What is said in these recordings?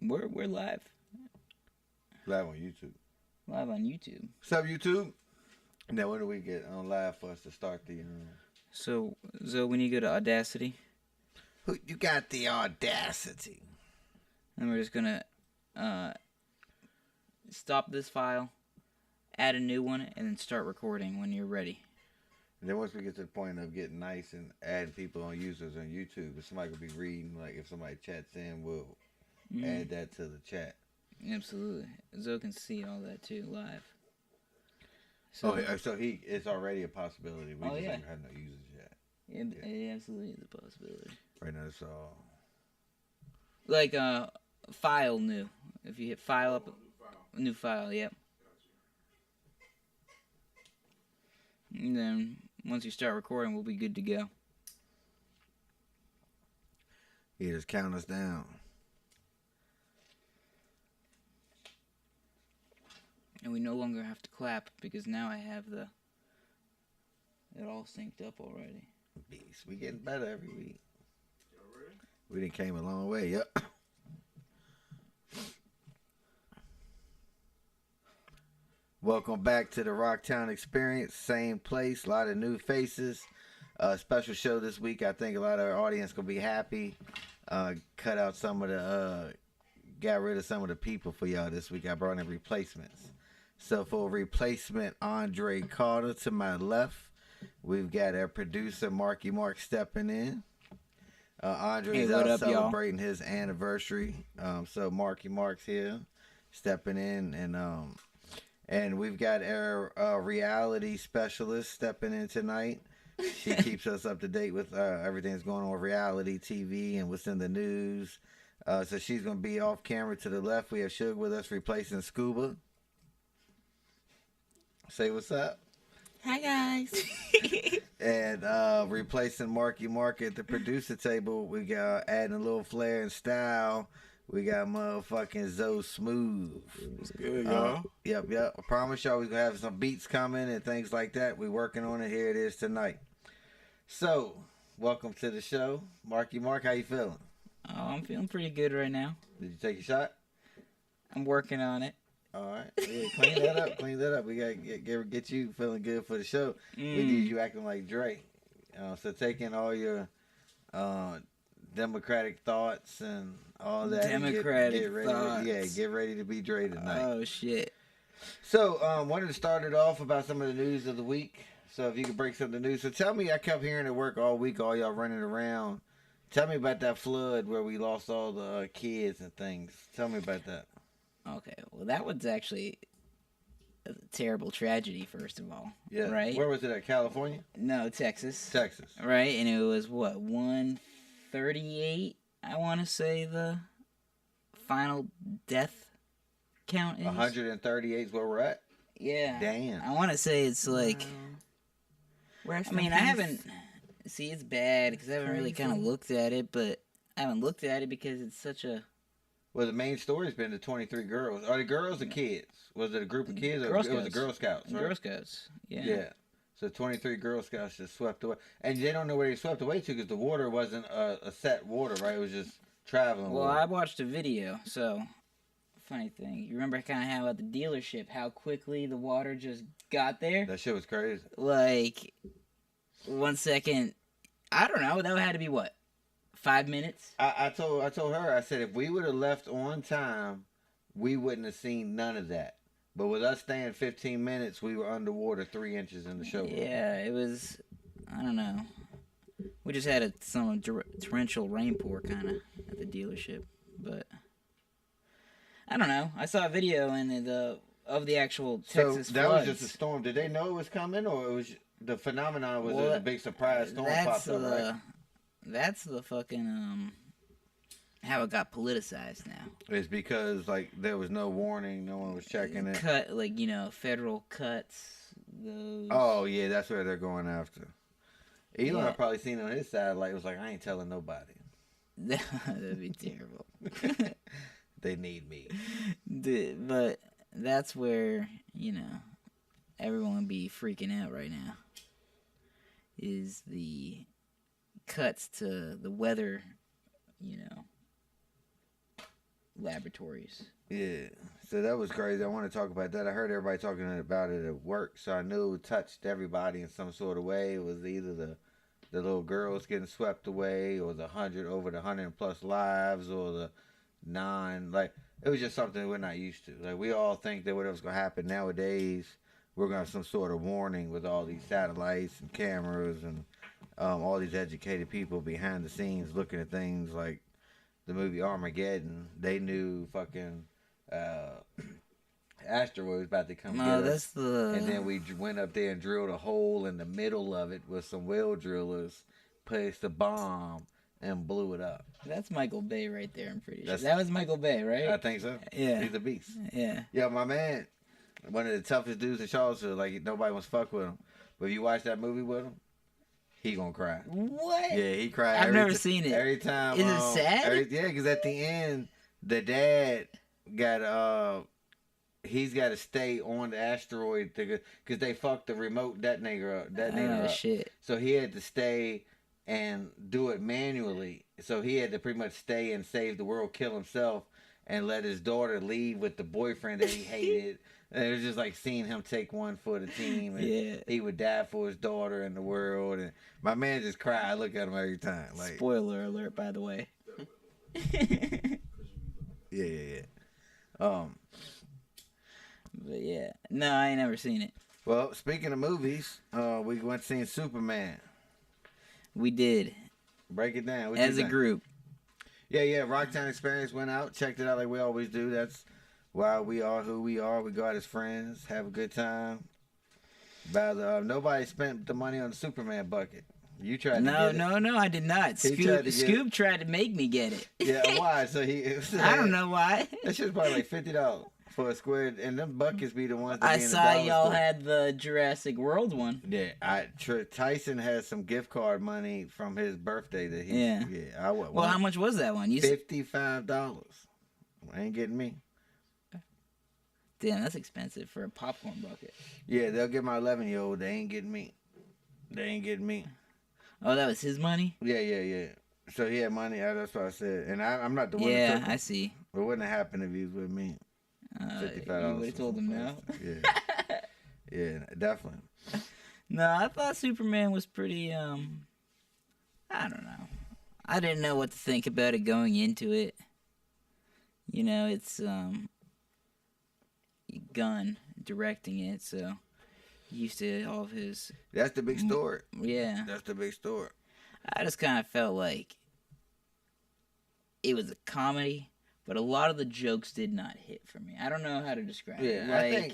We're live. Live on YouTube. Live on YouTube. What's up, YouTube? Now, when do we get on live for us to start the? So when you go to Audacity, Who you got the audacity? and we're just gonna stop this file, add a new one, and then start recording when you're ready. And then once we get to the point of getting nice and adding people on users on YouTube, if somebody could be reading, like if somebody chats in, we'll add that to the chat. Absolutely. Zoe can see all that too live. So it's already a possibility. We just haven't had no users yet. It absolutely is a possibility. Right now it's all like file new. If you hit file up, new file, yep. And then once you start recording, we'll be good to go. Yeah, just count us down. And we no longer have to clap because now I have it all synced up already. Beast, we getting better every week. We done came a long way, yep. Welcome back to the Rocktown experience. Same place, a lot of new faces. Special show this week. I think a lot of our audience gonna be happy. Cut out some of the, got rid of some of the people for y'all this week. I brought in replacements. So for replacement, Andre Carter to my left, we've got our producer Marky Mark stepping in. Andre's out celebrating his anniversary. So Marky Mark's here, stepping in, and we've got our reality specialist stepping in tonight. She keeps us up to date with everything that's going on with reality TV and what's in the news. So she's going to be off camera to the left. We have Suge with us replacing Scuba. Say what's up. Hi, guys. And replacing Marky Mark at the producer table, we got adding a little flair and style. We got motherfucking Zoe Smooth. What's good, y'all? Yep. I promise y'all we're going to have some beats coming and things like that. We're working on it. Here it is tonight. So, welcome to the show. Marky Mark, how you feeling? Oh, I'm feeling pretty good right now. Did you take a shot? I'm working on it. All right. Yeah, clean that up. We got to get you feeling good for the show. We need you acting like Dre. So taking all your democratic thoughts and all that. Democratic thoughts. Get ready to be Dre tonight. Oh, shit. So, wanted to start it off about some of the news of the week. So if you could break some of the news. So tell me, I kept hearing at work all week, all y'all running around. Tell me about that flood where we lost all the kids and things. Tell me about that. Okay, well, that was actually a terrible tragedy, first of all. Yeah. Right? Where was it at? California? No, Texas. Texas. Right, and it was, 138, I want to say the final death count is? 138 is where we're at? Yeah. Damn. I want to say it's like... I haven't... See, it's bad because I haven't really kind of looked at it, but I haven't looked at it because it's such a... Well, the main story's been the 23 girls. Are the girls or kids? Was it a group of kids? Or it was the Girl Scouts, right? Girl Scouts, yeah. Yeah. So 23 Girl Scouts just swept away. And they don't know where they swept away to because the water wasn't a set water, right? It was just traveling Well, water. I watched a video, so... Funny thing, you remember kind of how at the dealership, how quickly the water just got there? That shit was crazy. Like, 1 second, I don't know, that had to be what? 5 minutes? I told her, I said, if we would have left on time, we wouldn't have seen none of that. But with us staying 15 minutes, we were underwater 3 inches in the showroom. Yeah, it was, I don't know. We just had some torrential rain pour kind of at the dealership. But, I don't know. I saw a video of the actual Texas So that floods. was just a storm. Did they know it was coming, or it was the phenomenon was a big surprise storm popped up, right? That's the fucking, how it got politicized now. It's because, like, there was no warning. No one was checking it. Federal cuts. Those. Oh, yeah, that's where they're going after. Elon, Yeah. I probably seen on his side, like, it was like, I ain't telling nobody. That'd be terrible. They need me. But that's where, everyone would be freaking out right now. Is the cuts to the weather, laboratories. Yeah, so that was crazy. I want to talk about that. I heard everybody talking about it at work, so I knew it touched everybody in some sort of way. It was either the little girls getting swept away, or the 100 plus lives, or the nine. Like, it was just something we're not used to. Like, we all think that whatever's gonna happen nowadays, we're gonna have some sort of warning with all these satellites and cameras and all these educated people behind the scenes looking at things like the movie Armageddon. They knew fucking uh, asteroid was about to come No, get that's us. And then we went up there and drilled a hole in the middle of it with some well drillers, placed a bomb, and blew it up. That's Michael Bay right there, I'm pretty sure. That's- That was Michael Bay, right? I think so. Yeah. He's a beast. Yeah. Yeah, my man, one of the toughest dudes in Charlottesville. Like, nobody wants to fuck with him. But if you watch that movie with him, he gonna cry. What? Yeah, he cried. I've never seen it. Every time. Is it sad? Yeah, because at the end, the dad got he's got to stay on the asteroid because they fucked the remote detonator up. Shit. So he had to stay and do it manually. So he had to pretty much stay and save the world, kill himself, and let his daughter leave with the boyfriend that he hated. And it was just like seeing him take one for the team. And Yeah. he would die for his daughter and the world. And my man just cried. I look at him every time. Like, Spoiler alert, by the way. yeah. But yeah. No, I ain't never seen it. Well, speaking of movies, we went seeing Superman. We did. Break it down. What As you a think? group. Yeah. Rocktown Experience went out, checked it out like we always do. That's why we are who we are. We go out as friends, have a good time. But nobody spent the money on the Superman bucket. You tried to get it. No, I did not. He tried to get Scoop tried to make me get it. Yeah, why? So I don't know why. That shit's probably like $50 for a square, and them buckets be the ones that I be in the saw dollar y'all store. had the Jurassic World one. Yeah, Tyson has some gift card money from his birthday that he. Yeah. I Well, how much was that one? $55. Ain't getting me. Damn, that's expensive for a popcorn bucket. Yeah, they'll get my 11-year-old. They ain't getting me. Oh, that was his money? Yeah. So he had money. That's what I said. And I'm not the one. Yeah, that took him. I see. It wouldn't have happened if he was with me. $55. You would have told him no? Yeah. Yeah, definitely. No, I thought Superman was pretty, I don't know. I didn't know what to think about it going into it. You know, it's, Gunn directing it, so used to all of his. That's the big story. Yeah. That's the big story. I just kind of felt like it was a comedy, but a lot of the jokes did not hit for me. I don't know how to describe it. Yeah,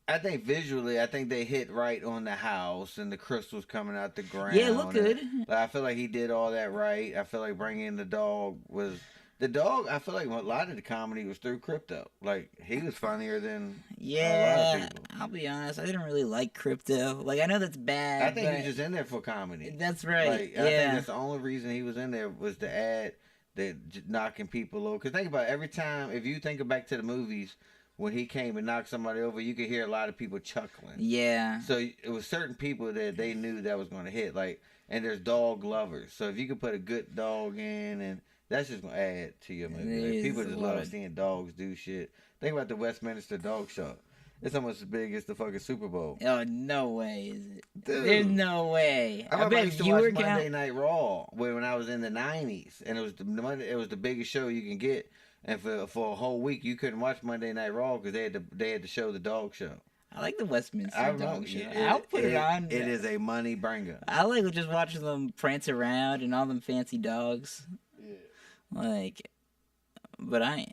I think visually, I think they hit right on the house and the crystals coming out the ground. Yeah, it looked good. I feel like he did all that right. I feel like bringing the dog was. The dog, I feel like a lot of the comedy was through Crypto. Like, he was funnier than a lot of people. I'll be honest, I didn't really like Crypto. Like, I know that's bad. I think he was just in there for comedy. That's right. Like, I think that's the only reason he was in there was to add that knocking people over. Because think about it, every time, if you think back to the movies, when he came and knocked somebody over, you could hear a lot of people chuckling. Yeah. So it was certain people that they knew that was going to hit. Like, and there's dog lovers. So if you could put a good dog in, and that's just going to add to your movie. Like, people just love seeing dogs do shit. Think about the Westminster Dog Show. It's almost as big as the fucking Super Bowl. Oh, no way is it. Dude. There's no way. I bet used to watch Monday Night Raw when I was in the 90s. And it was the biggest show you can get. And for a whole week, you couldn't watch Monday Night Raw because they had to show the dog show. I like the Westminster Dog Show. Yeah, I'll put it on. It is a money bringer. I like just watching them prance around and all them fancy dogs. Yeah. Like, but I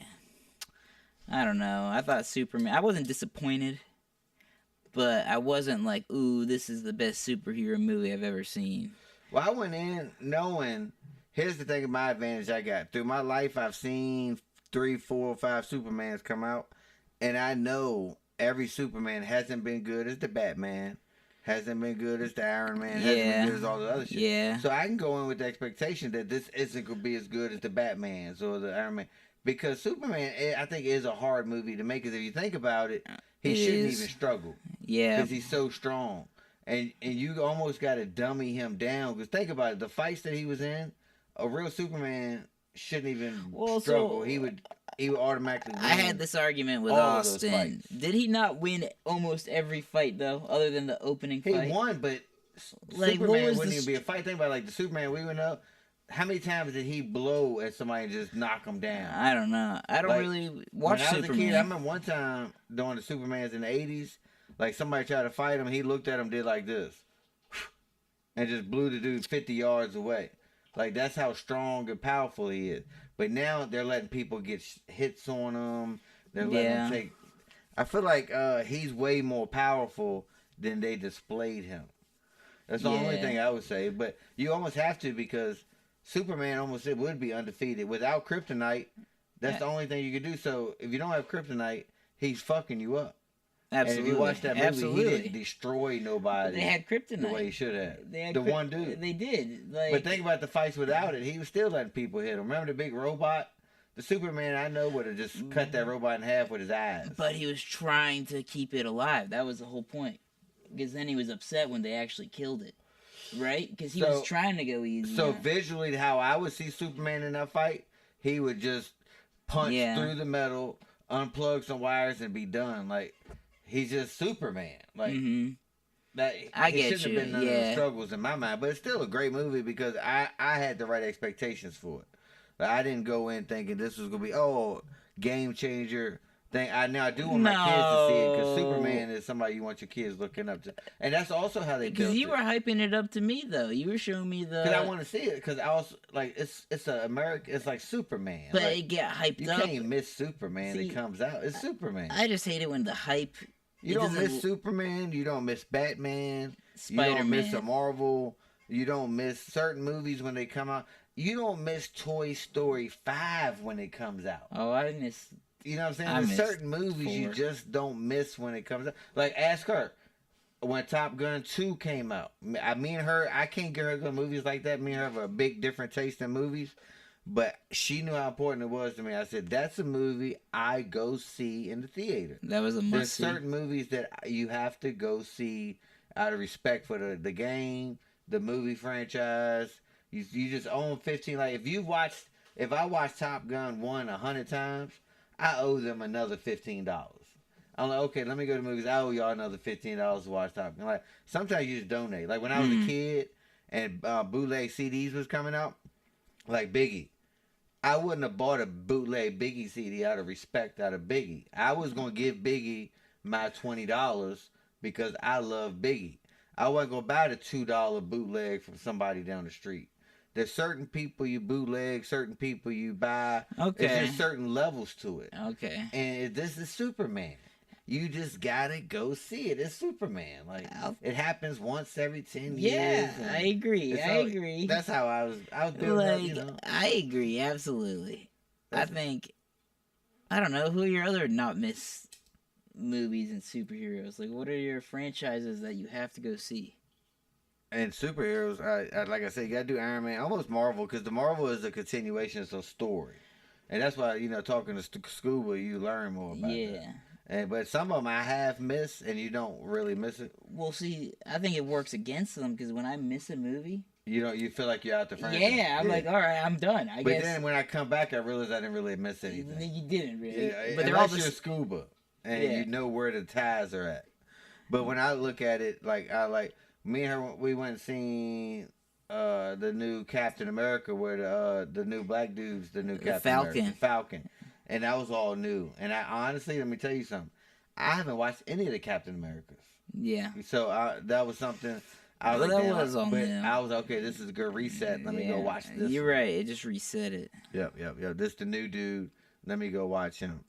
don't know. I thought Superman. I wasn't disappointed, but I wasn't like, ooh, this is the best superhero movie I've ever seen. Well, I went in knowing. Here's the thing of my advantage I got. Through my life, I've seen 3, 4, 5 Supermans come out, and I know every Superman hasn't been good as the Batman, hasn't been good as the Iron Man, hasn't been good as all the other shit. Yeah. So I can go in with the expectation that this isn't going to be as good as the Batmans or the Iron Man. Because Superman, I think, is a hard movie to make. Because if you think about it, he shouldn't even struggle. Yeah. Because he's so strong. And you almost got to dummy him down. Because think about it, the fights that he was in, a real Superman shouldn't even struggle. He would he would automatically win. I had this argument with all of those Austin. fights. Did he not win almost every fight though, other than the opening He fight? won, but Like, what Superman was wouldn't the even be a fight. Think about it, like the Superman we would know. How many times did he blow at somebody and just knock them down? I don't know. I don't Like, really watch when I was Superman. a kid, I remember one time during the Supermans in the 80s, like somebody tried to fight him, he looked at him, did like this, and just blew the dude 50 yards away. Like, that's how strong and powerful he is. But now they're letting people get hits on him. They're letting him take... I feel like he's way more powerful than they displayed him. That's the only thing I would say. But you almost have to, because Superman almost would be undefeated. Without kryptonite, that's the only thing you could do. So if you don't have kryptonite, he's fucking you up. Absolutely. And if you watch that movie, he didn't destroy nobody. They had kryptonite the way he should have. They had the one dude. They did. Like, but think about the fights without it. He was still letting people hit him. Remember the big robot? The Superman I know would have just cut that robot in half with his eyes. But he was trying to keep it alive. That was the whole point. Because then he was upset when they actually killed it. Right? Because he was trying to go easy. So visually, how I would see Superman in that fight, he would just punch through the metal, unplug some wires, and be done. Like, he's just Superman. Like, that I it get shouldn't you. have been none of the struggles in my mind. But it's still a great movie because I had the right expectations for it. Like, I didn't go in thinking this was going to be, game changer thing. I do want my kids to see it because Superman is somebody you want your kids looking up to. And that's also how they built it. Because you were hyping it up to me, though. You were showing me the... Because I want to see it. Because I also, like, it's it's like Superman. But like, it get hyped up. You can't miss Superman that comes out. It's Superman. I just hate it when the hype... You don't miss Superman. You don't miss Batman. Spider-Man. You don't miss a Marvel. You don't miss certain movies when they come out. You don't miss Toy Story 5 when it comes out. Oh, I miss... You know what I'm saying? There's certain movies 4. You just don't miss when it comes out. Like, ask her. When Top Gun 2 came out. Me and her, I can't get her to go to movies like that. Me and her have a big different taste in movies. But she knew how important it was to me. I said, that's a movie I go see in the theater. That was a must see. There's certain movies that you have to go see out of respect for the game, the movie franchise. You just own 15. Like, if I watched Top Gun 1 100 times, I owe them another $15. I'm like, okay, let me go to movies. I owe y'all another $15 to watch Top Gun. Like, sometimes you just donate. Like, when I was a kid and bootleg CDs was coming out, like Biggie, I wouldn't have bought a bootleg Biggie CD out of respect out of Biggie. I was going to give Biggie my $20 because I love Biggie. I wasn't going to buy the $2 bootleg from somebody down the street. There's certain people you bootleg, certain people you buy. Okay. There's just certain levels to it. Okay. And this is Superman. You just gotta go see it. It's Superman. Like, it happens once every 10 years. Yeah, I agree. I agree. That's how I was building up, you know. I agree, absolutely. I think, I don't know, who are your other not miss movies and superheroes? Like, what are your franchises that you have to go see? And superheroes, I like I said, you gotta do Iron Man, almost Marvel, because the Marvel is a continuation of a story, and that's why talking to Scuba, you learn more about that. But some of them I have missed, and you don't really miss it. Well, see, I think it works against them because when I miss a movie, you feel like you're out the franchise. Yeah, I'm like, all right, I'm done. I guess. But then when I come back, I realize I didn't really miss anything. You didn't really. Yeah, but unless you're Scuba, and you know where the ties are at. But when I look at it, me and her, we went and seen the new Captain America, where the new black dude's the new Captain America, Falcon, and that was all new. And I honestly, let me tell you something, I haven't watched any of the Captain Americas. Yeah. So that was something. I was I was okay. This is a good reset. Let me go watch this. You're right. It just reset it. Yep. This the new dude. Let me go watch him.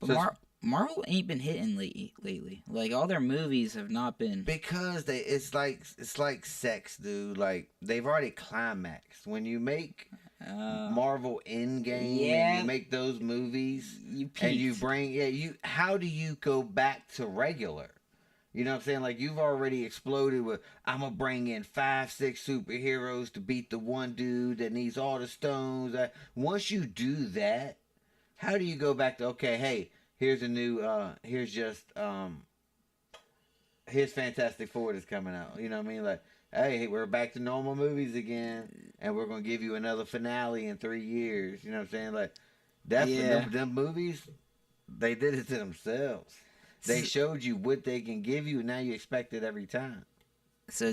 But Marvel ain't been hitting lately. Like, all their movies have not been, because it's like sex, dude. Like, they've already climaxed. When you make Marvel Endgame, and you make those movies, and you bring how do you go back to regular? You know what I'm saying? Like, you've already exploded with, I'm gonna bring in 5-6 superheroes to beat the one dude that needs all the stones. Once you do that, how do you go back to, okay, hey, here's a new, here's Fantastic Four that's coming out. You know what I mean? Like, hey, we're back to normal movies again, and we're going to give you another finale in 3 years. You know what I'm saying? Like, That's what Yeah. them movies. They did it to themselves. They showed you what they can give you. Now you expect it every time. So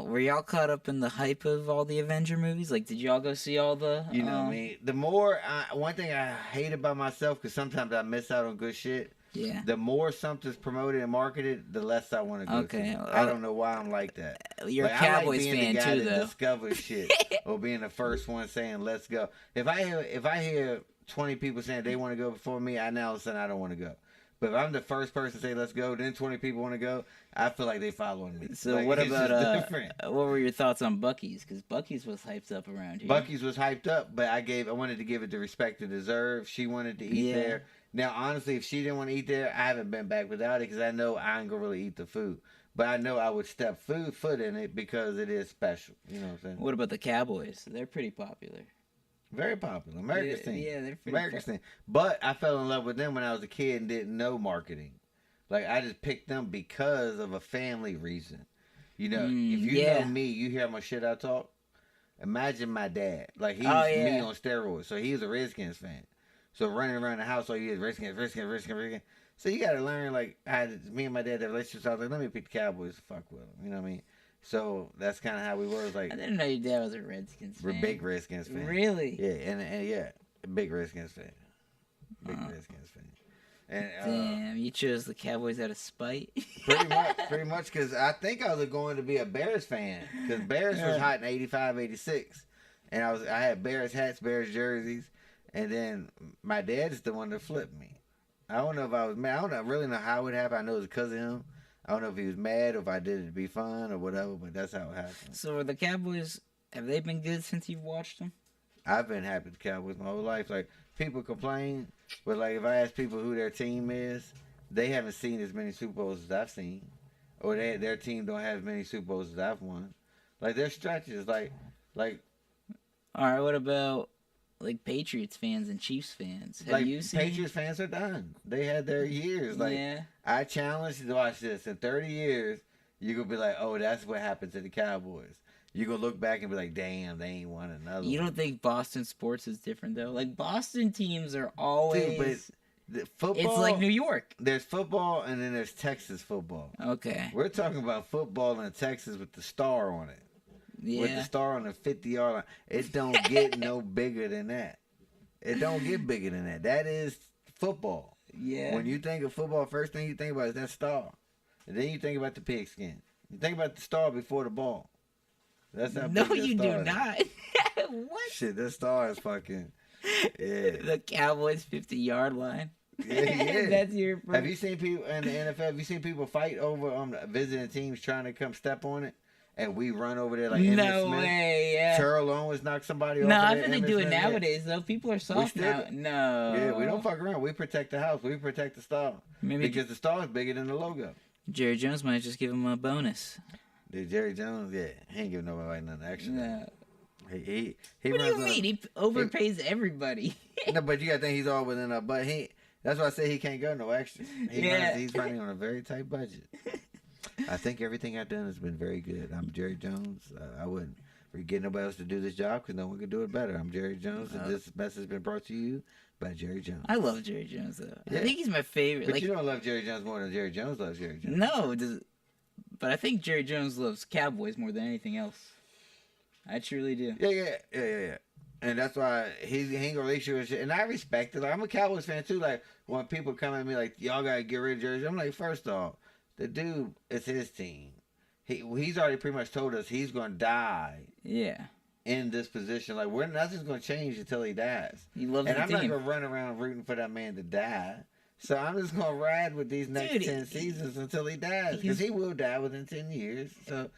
were y'all caught up in the hype of all the Avenger movies? Like, did y'all go see all the? You know me. The more one thing I hate about myself, because sometimes I miss out on good shit. Yeah. The more something's promoted and marketed, the less I want to go Okay. to. I don't know why I'm like that. You're Like, a Cowboys I like being fan the guy too, that though. discovers shit or being the first one saying "Let's go." If I hear 20 people saying they want to go before me, I now say I don't want to go. But if I'm the first person to say "Let's go," then 20 people want to go, I feel like they following me. So like, what it's about just different. what were your thoughts on Bucky's? Because Bucky's was hyped up around here. Bucky's was hyped up, but I wanted to give it the respect it deserves. She wanted to eat there. Now, honestly, if she didn't want to eat there, I haven't been back without it because I know I ain't gonna really eat the food. But I know I would step foot in it because it is special. You know what I'm saying? What about the Cowboys? They're pretty popular. Very popular. America's team. Yeah, they're pretty America's team. But I fell in love with them when I was a kid and didn't know marketing. Like, I just picked them because of a family reason. You know, if you know me, you hear how much shit I talk. Imagine my dad. Like, he's me on steroids. So he's a Redskins fan. So running around the house all you is Redskins. So you got to learn, like, me and my dad had relationships. I was like, let me pick the Cowboys to fuck with them. You know what I mean? So that's kind of how we were. Like, I didn't know your dad was a Redskins fan. We're big Redskins fan. Really? Yeah, and yeah, big Redskins fan. Big Redskins fan. And, damn, you chose the Cowboys out of spite. pretty much, because I think I was going to be a Bears fan, because Bears was hot in 85, 86, and I had Bears hats, Bears jerseys, and then my dad is the one that flipped me. I don't know if I was mad. I don't really know how it happened. I know it was because of him. I don't know if he was mad or if I did it to be fun or whatever, but that's how it happened. So are the Cowboys, have they been good since you've watched them? I've been happy with the Cowboys my whole life. Like, people complain, but like if I ask people who their team is, they haven't seen as many Super Bowls as I've seen, or their team don't have as many Super Bowls as I've won. Like, their stretches, like. All right, what about like Patriots fans and Chiefs fans? Have you seen? Patriots fans are done. They had their years. Like, I challenge you to watch this. In 30 years, you're gonna be like, oh, that's what happened to the Cowboys. You're going to look back and be like, damn, they ain't won another You don't think Boston sports is different, though? Like, Boston teams are always... Dude, but football... It's like New York. There's football, and then there's Texas football. Okay. We're talking about football in Texas with the star on it. Yeah. With the star on the 50-yard line. It don't get no bigger than that. It don't get bigger than that. That is football. Yeah. When you think of football, first thing you think about is that star. And then you think about the pigskin. You think about the star before the ball. That's how no, big that you star do is. not. What? Shit, that star is fucking... Yeah. The Cowboys 50-yard line. Yeah. That's your... Have you seen people in the NFL? Have you seen people fight over visiting teams trying to come step on it? And we run over there like Emmitt No Smith. way, yeah. Terrell Owens knocked somebody over No, there. I think they Emmitt do it Smith, nowadays, though. People are soft now. No. Yeah, we don't fuck around. We protect the house. We protect the star. Maybe because the star is bigger than the logo. Jerry Jones might just give him a bonus. Dude, Jerry Jones, yeah, he ain't giving nobody nothing extra. No. He What do you mean? He overpays everybody. No, but you gotta think he's all within a but that's why I say he can't go no extra. He's running on a very tight budget. I think everything I've done has been very good. I'm Jerry Jones. I wouldn't get nobody else to do this job because no one could do it better. I'm Jerry Jones, and this message has been brought to you by Jerry Jones. I love Jerry Jones, though. Yeah. I think he's my favorite. But you don't love Jerry Jones more than Jerry Jones loves Jerry Jones. No, but I think Jerry Jones loves Cowboys more than anything else. I truly do. Yeah. And that's why he ain't gonna relate you with shit. And I respect it. Like, I'm a Cowboys fan too. Like, when people come at me like, y'all gotta get rid of Jerry, I'm like, first off, the dude is his team. He's already pretty much told us he's gonna die. Yeah. In this position, like, nothing's gonna change until he dies. He loves and the I'm team. not gonna run around rooting for that man to die. So I'm just gonna ride with these next 10 seasons until he dies, because he will die within 10 years. So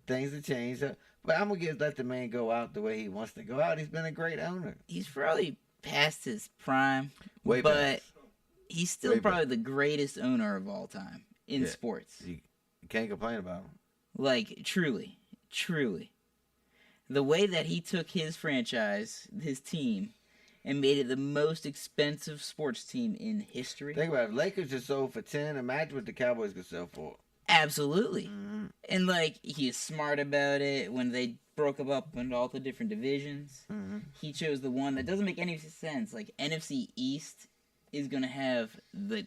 things have changed. So, but I'm gonna let the man go out the way he wants to go out. He's been a great owner. He's probably past his prime, but past. He's still probably the greatest owner of all time in sports. You can't complain about him. Like, truly. The way that he took his franchise, his team, and made it the most expensive sports team in history. Think about it. Lakers just sold for 10. Imagine what the Cowboys could sell for. Absolutely. And like he's smart about it. When they broke him up into all the different divisions, he chose the one that doesn't make any sense. Like NFC East is gonna have the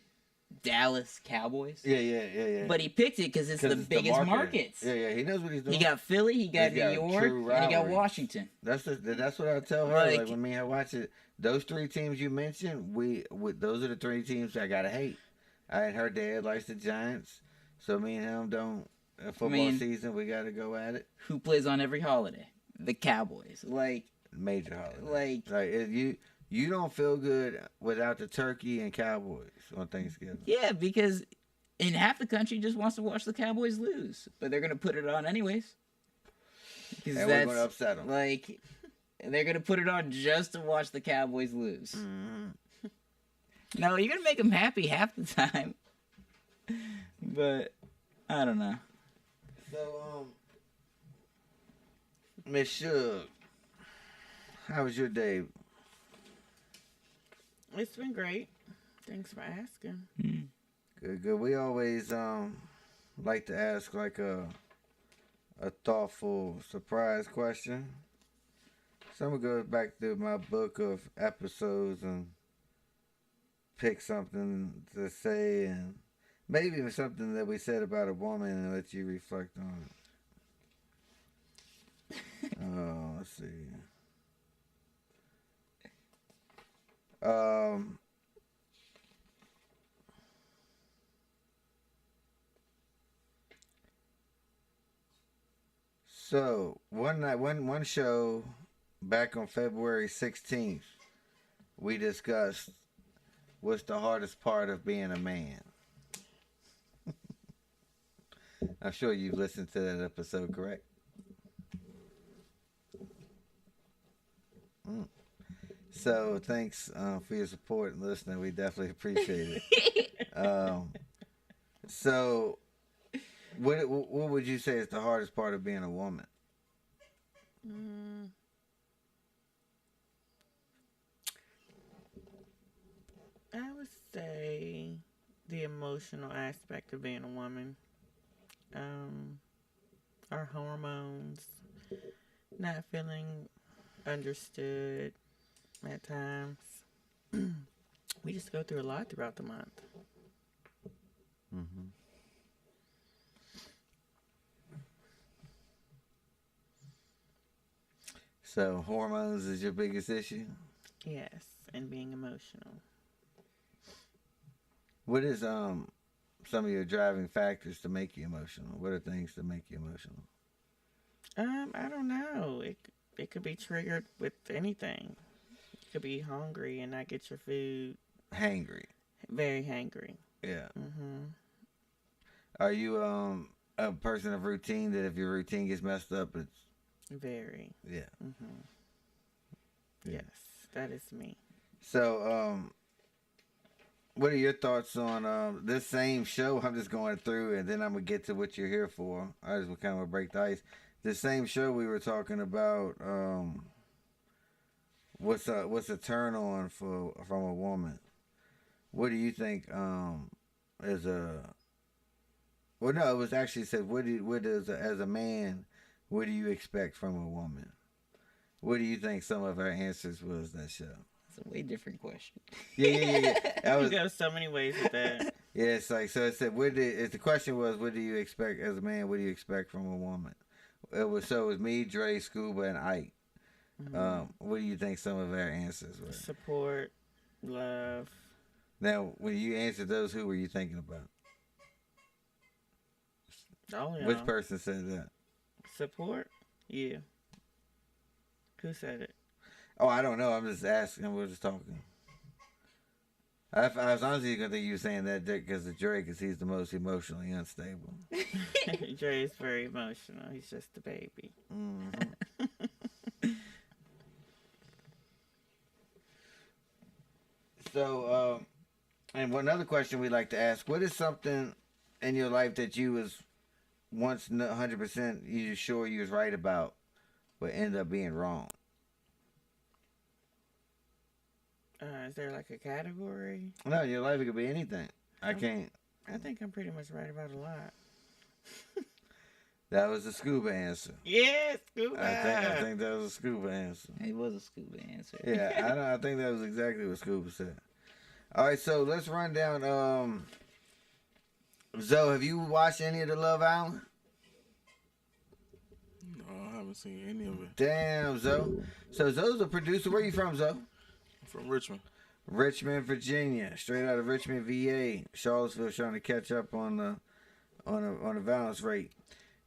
Dallas Cowboys. Yeah. But he picked it because it's the biggest markets. Yeah. He knows what he's doing. He got Philly, he got New York, and he got Washington. That's what I tell her. Like when me and her watch it, those three teams you mentioned, those are the three teams I gotta hate. And her dad likes the Giants, so me and him don't. Football season, we gotta go at it. Who plays on every holiday? The Cowboys. Like major holiday. Like you don't feel good without the turkey and Cowboys on Thanksgiving. Yeah, because in half the country just wants to watch the Cowboys lose, but they're gonna put it on anyways. And we're gonna upset them. Like they're gonna put it on just to watch the Cowboys lose. No, you're gonna make them happy half the time. But I don't know. So, Miss Suge, how was your day? It's been great. Thanks for asking. Good. We always like to ask like a thoughtful surprise question. So I'm gonna go back through my book of episodes and pick something to say and maybe even something that we said about a woman and let you reflect on it. Let's see. So one show back on February 16th, we discussed what's the hardest part of being a man. I'm sure you've listened to that episode, correct? So thanks for your support and listening. We definitely appreciate it. So what would you say is the hardest part of being a woman? I would say the emotional aspect of being a woman. Our hormones, not feeling understood at times. We just go through a lot throughout the month. So hormones is your biggest issue? Yes, and being emotional. What is some of your driving factors to make you emotional? What are things that make you emotional? I don't know. It could be triggered with anything. You could be hungry and not get your food. Hangry. Very hangry. Yeah. Are you a person of routine that if your routine gets messed up, it's very. Yeah. Yes, that is me. So, what are your thoughts on this same show? I'm just going through, and then I'm gonna get to what you're here for. I just kind of break the ice. The same show we were talking about. What's a turn on from a woman? What do you think is a? Well, no, it was actually said. As a man, what do you expect from a woman? What do you think some of our answers was that show? It's a way different question. Yeah. You go so many ways with that. Yeah, it's like, so it said, the question was, what do you expect as a man? What do you expect from a woman? It was me, Dre, Scuba, and Ike. What do you think some of our answers were? Support, love. Now, when you answered those, who were you thinking about? Oh, yeah. Which person said that? Support? Yeah. Who said it? Oh, I don't know. I'm just asking. We're just talking. I was honestly going to think you were saying that because of Drake, because he's the most emotionally unstable. Dre is very emotional. He's just a baby. So, and one other question we like to ask: what is something in your life that you was once 100% you sure you was right about, but end up being wrong? Is there like a category? No, your life it could be anything. I can't. I think I'm pretty much right about a lot. That was a scuba answer. Yes, scuba. I think that was a scuba answer. It was a scuba answer. Yeah, I think that was exactly what Scuba said. All right, so let's run down. Zoe, have you watched any of the Love Island? No, I haven't seen any of it. Damn, Zoe. So Zoe's a producer. Where you from, Zoe? I'm from Richmond. Richmond, Virginia, straight out of Richmond, VA. Charlottesville, trying to catch up on the violence rate.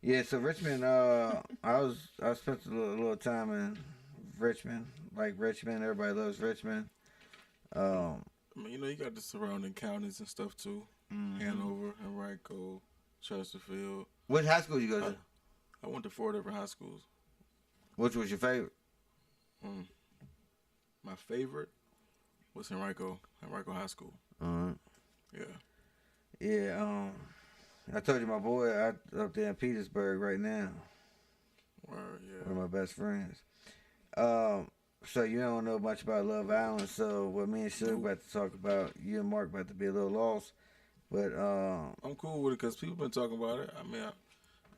Yeah, so Richmond. I spent a little time in Richmond, like Richmond. Everybody loves Richmond. I mean, you got the surrounding counties and stuff too. Mm-hmm. Hanover, Henrico, Chesterfield. What high school you go to? I went to 4 different high schools. Which was your favorite? My favorite was Henrico High School. Yeah. Yeah. I told you my boy up there in Petersburg right now. Word, yeah. One of my best friends. So you don't know much about Love Island. So what me and Suge about to talk about, you and Mark about to be a little lost. But I'm cool with it because people been talking about it. I mean,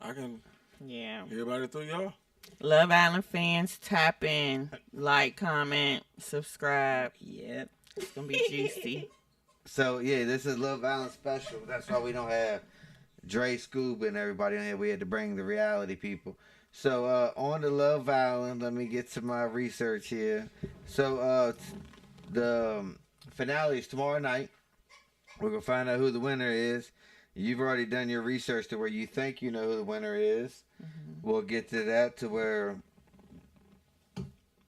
I can hear about it through y'all. Love Island fans, tap in, like, comment, subscribe. Yep. It's gonna be juicy. so yeah, this is Love Island special. That's why we don't have Dre, Scoob, and everybody on here. We had to bring the reality people. So on the Love Island, let me get to my research here. So the finale is tomorrow night. We're gonna find out who the winner is. You've already done your research to where you think you know who the winner is. Mm-hmm. We'll get to that to where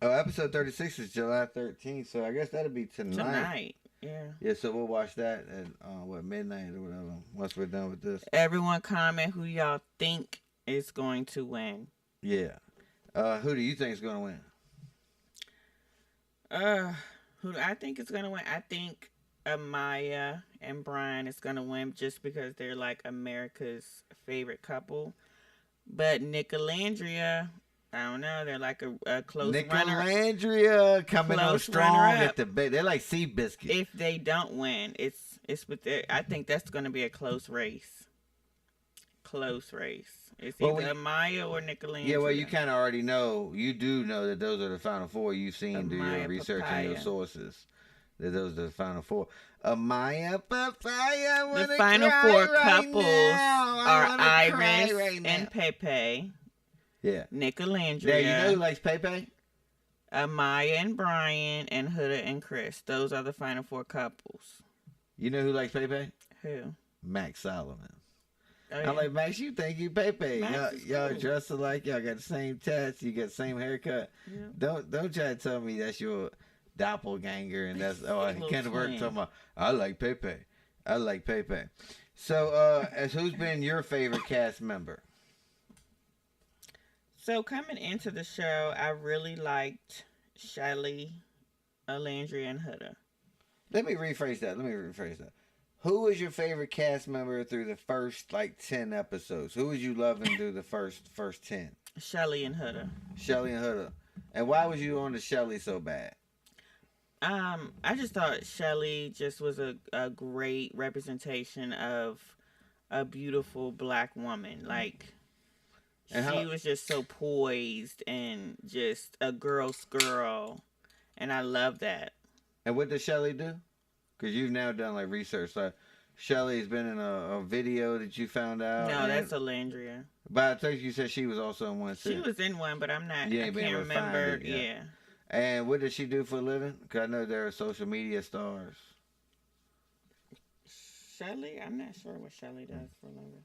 episode 36 is July 13th, so I guess that'll be tonight. Yeah, so we'll watch that at midnight or whatever once we're done with this. Everyone comment who y'all think is going to win. Yeah. Who do you think is going to win? Who do I think is going to win? I think Amaya and Brian is going to win just because they're like America's favorite couple. But Nicolandria, I don't know. They're like a close runner. Nicolandria coming on strong at the bait. They're like Seabiscuit. If they don't win, it's with their, I think that's going to be a close race. It's either Amaya or Nicolandria. Yeah, well, you kind of already know. You do know that those are the final 4. You've seen through your research and your sources that those are the final 4. Amaya, Papaya, the final 4 couples are Iris and Pepe. Yeah. Nicolandria. Yeah, you know who likes Pepe? Amaya and Brian and Huda and Chris. Those are the final 4 couples. You know who likes Pepe? Who? Max Solomon. Oh, yeah. I'm like, Max, you think you Pepe. Y'all cool. dress alike. Y'all got the same tats. You got the same haircut. Yeah. Don't try to tell me that's your doppelganger and that's he can't work talking about I like Pepe. I like Pepe. So as who's been your favorite cast member? So coming into the show, I really liked Shelly, Alandria, and Huda. Let me rephrase that. Who was your favorite cast member through the first 10 episodes? Who was you loving through the first 10? Shelly and Huda. And why was you on the Shelly so bad? I just thought Shelly just was a great representation of a beautiful black woman. She was just so poised and just a girl's girl. And I love that. And what does Shelly do? Because you've now done research. So Shelly's been in a video that you found out. No, that's Alandria. But I think you said she was also in one too. She was in one, but I can't remember. Yeah. And what does she do for a living? Because I know there are social media stars. Shelly? I'm not sure what Shelly does for a living.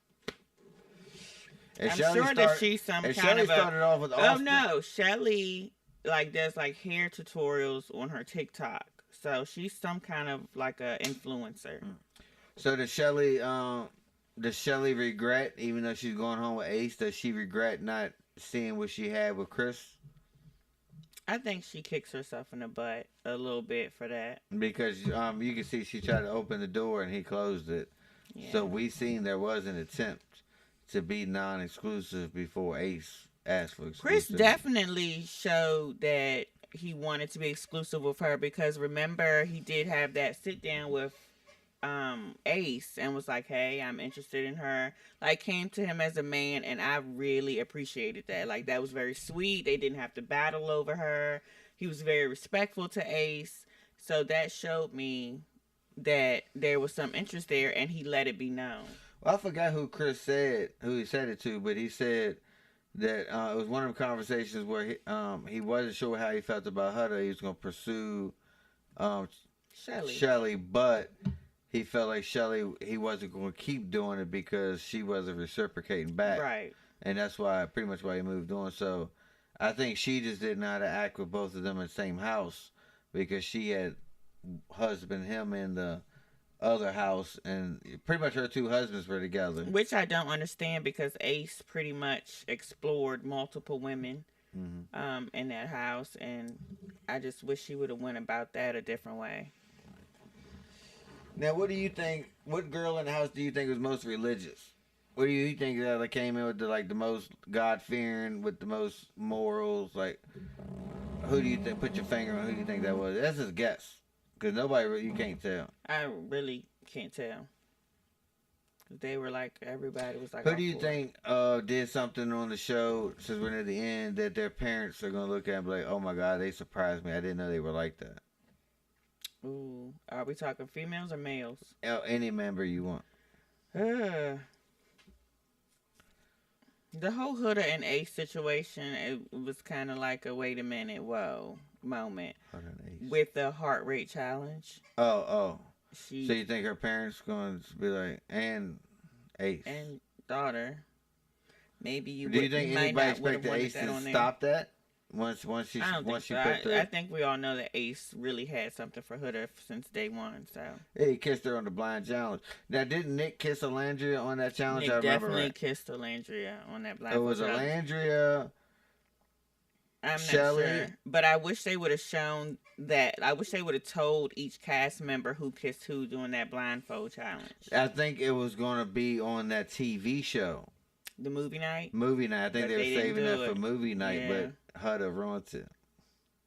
And I'm sure that she's some kind Shelly of started off with Austin. Oh no, Shelly does hair tutorials on her TikTok. So she's some kind of a influencer. So does Shelly regret, even though she's going home with Ace, does she regret not seeing what she had with Chris? I think she kicks herself in the butt a little bit for that. Because you can see she tried to open the door and he closed it. Yeah. So we seen there was an attempt to be non-exclusive before Ace asked for exclusive. Chris definitely showed that he wanted to be exclusive with her because remember he did have that sit down with Ace and was like, hey, I'm interested in her. Like, came to him as a man, and I really appreciated that. Like, that was very sweet. They didn't have to battle over her. He was very respectful to Ace. So that showed me that there was some interest there, and he let it be known. Well, I forgot who he said it to, but he said that it was one of the conversations where he wasn't sure how he felt about Huda. He was going to pursue Shelly, but he felt like he wasn't going to keep doing it because she wasn't reciprocating back. Right. And that's pretty much why he moved on. So I think she just didn't know how to act with both of them in the same house because she had husband him in the other house, and pretty much her two husbands were together. Which I don't understand because Ace pretty much explored multiple women in that house, and I just wish she would have went about that a different way. Now, what do you think? What girl in the house do you think was most religious? What do you think that came in with the most God fearing, with the most morals? Like, who do you think? Put your finger on who you think that was. That's just a guess. Because you can't tell. I really can't tell. They were like, everybody was like. Who do you think did something on the show, since we're near the end, that their parents are going to look at and be like, oh my God, they surprised me. I didn't know they were like that. Ooh. Are we talking females or males? Any member you want. The whole Huda and Ace situation, it was kind of like a wait a minute, whoa moment with the heart rate challenge. So you think her parents going to be like, and Ace and daughter, maybe you? Do you think anybody expected Ace to stop that once she I think we all know that Ace really had something for Huda since day one. So yeah, he kissed her on the blind challenge. Now, didn't Nick kiss Alandria on that challenge? Nick definitely kissed Alandria on that blind. It was Alandria. I'm Shelley. Not sure, but I wish they would have shown that. I wish they would have told each cast member who kissed who during that blindfold challenge. I think it was going to be on that TV show. The movie night? Movie night. I think they were saving that for movie night, but Huda ruined it.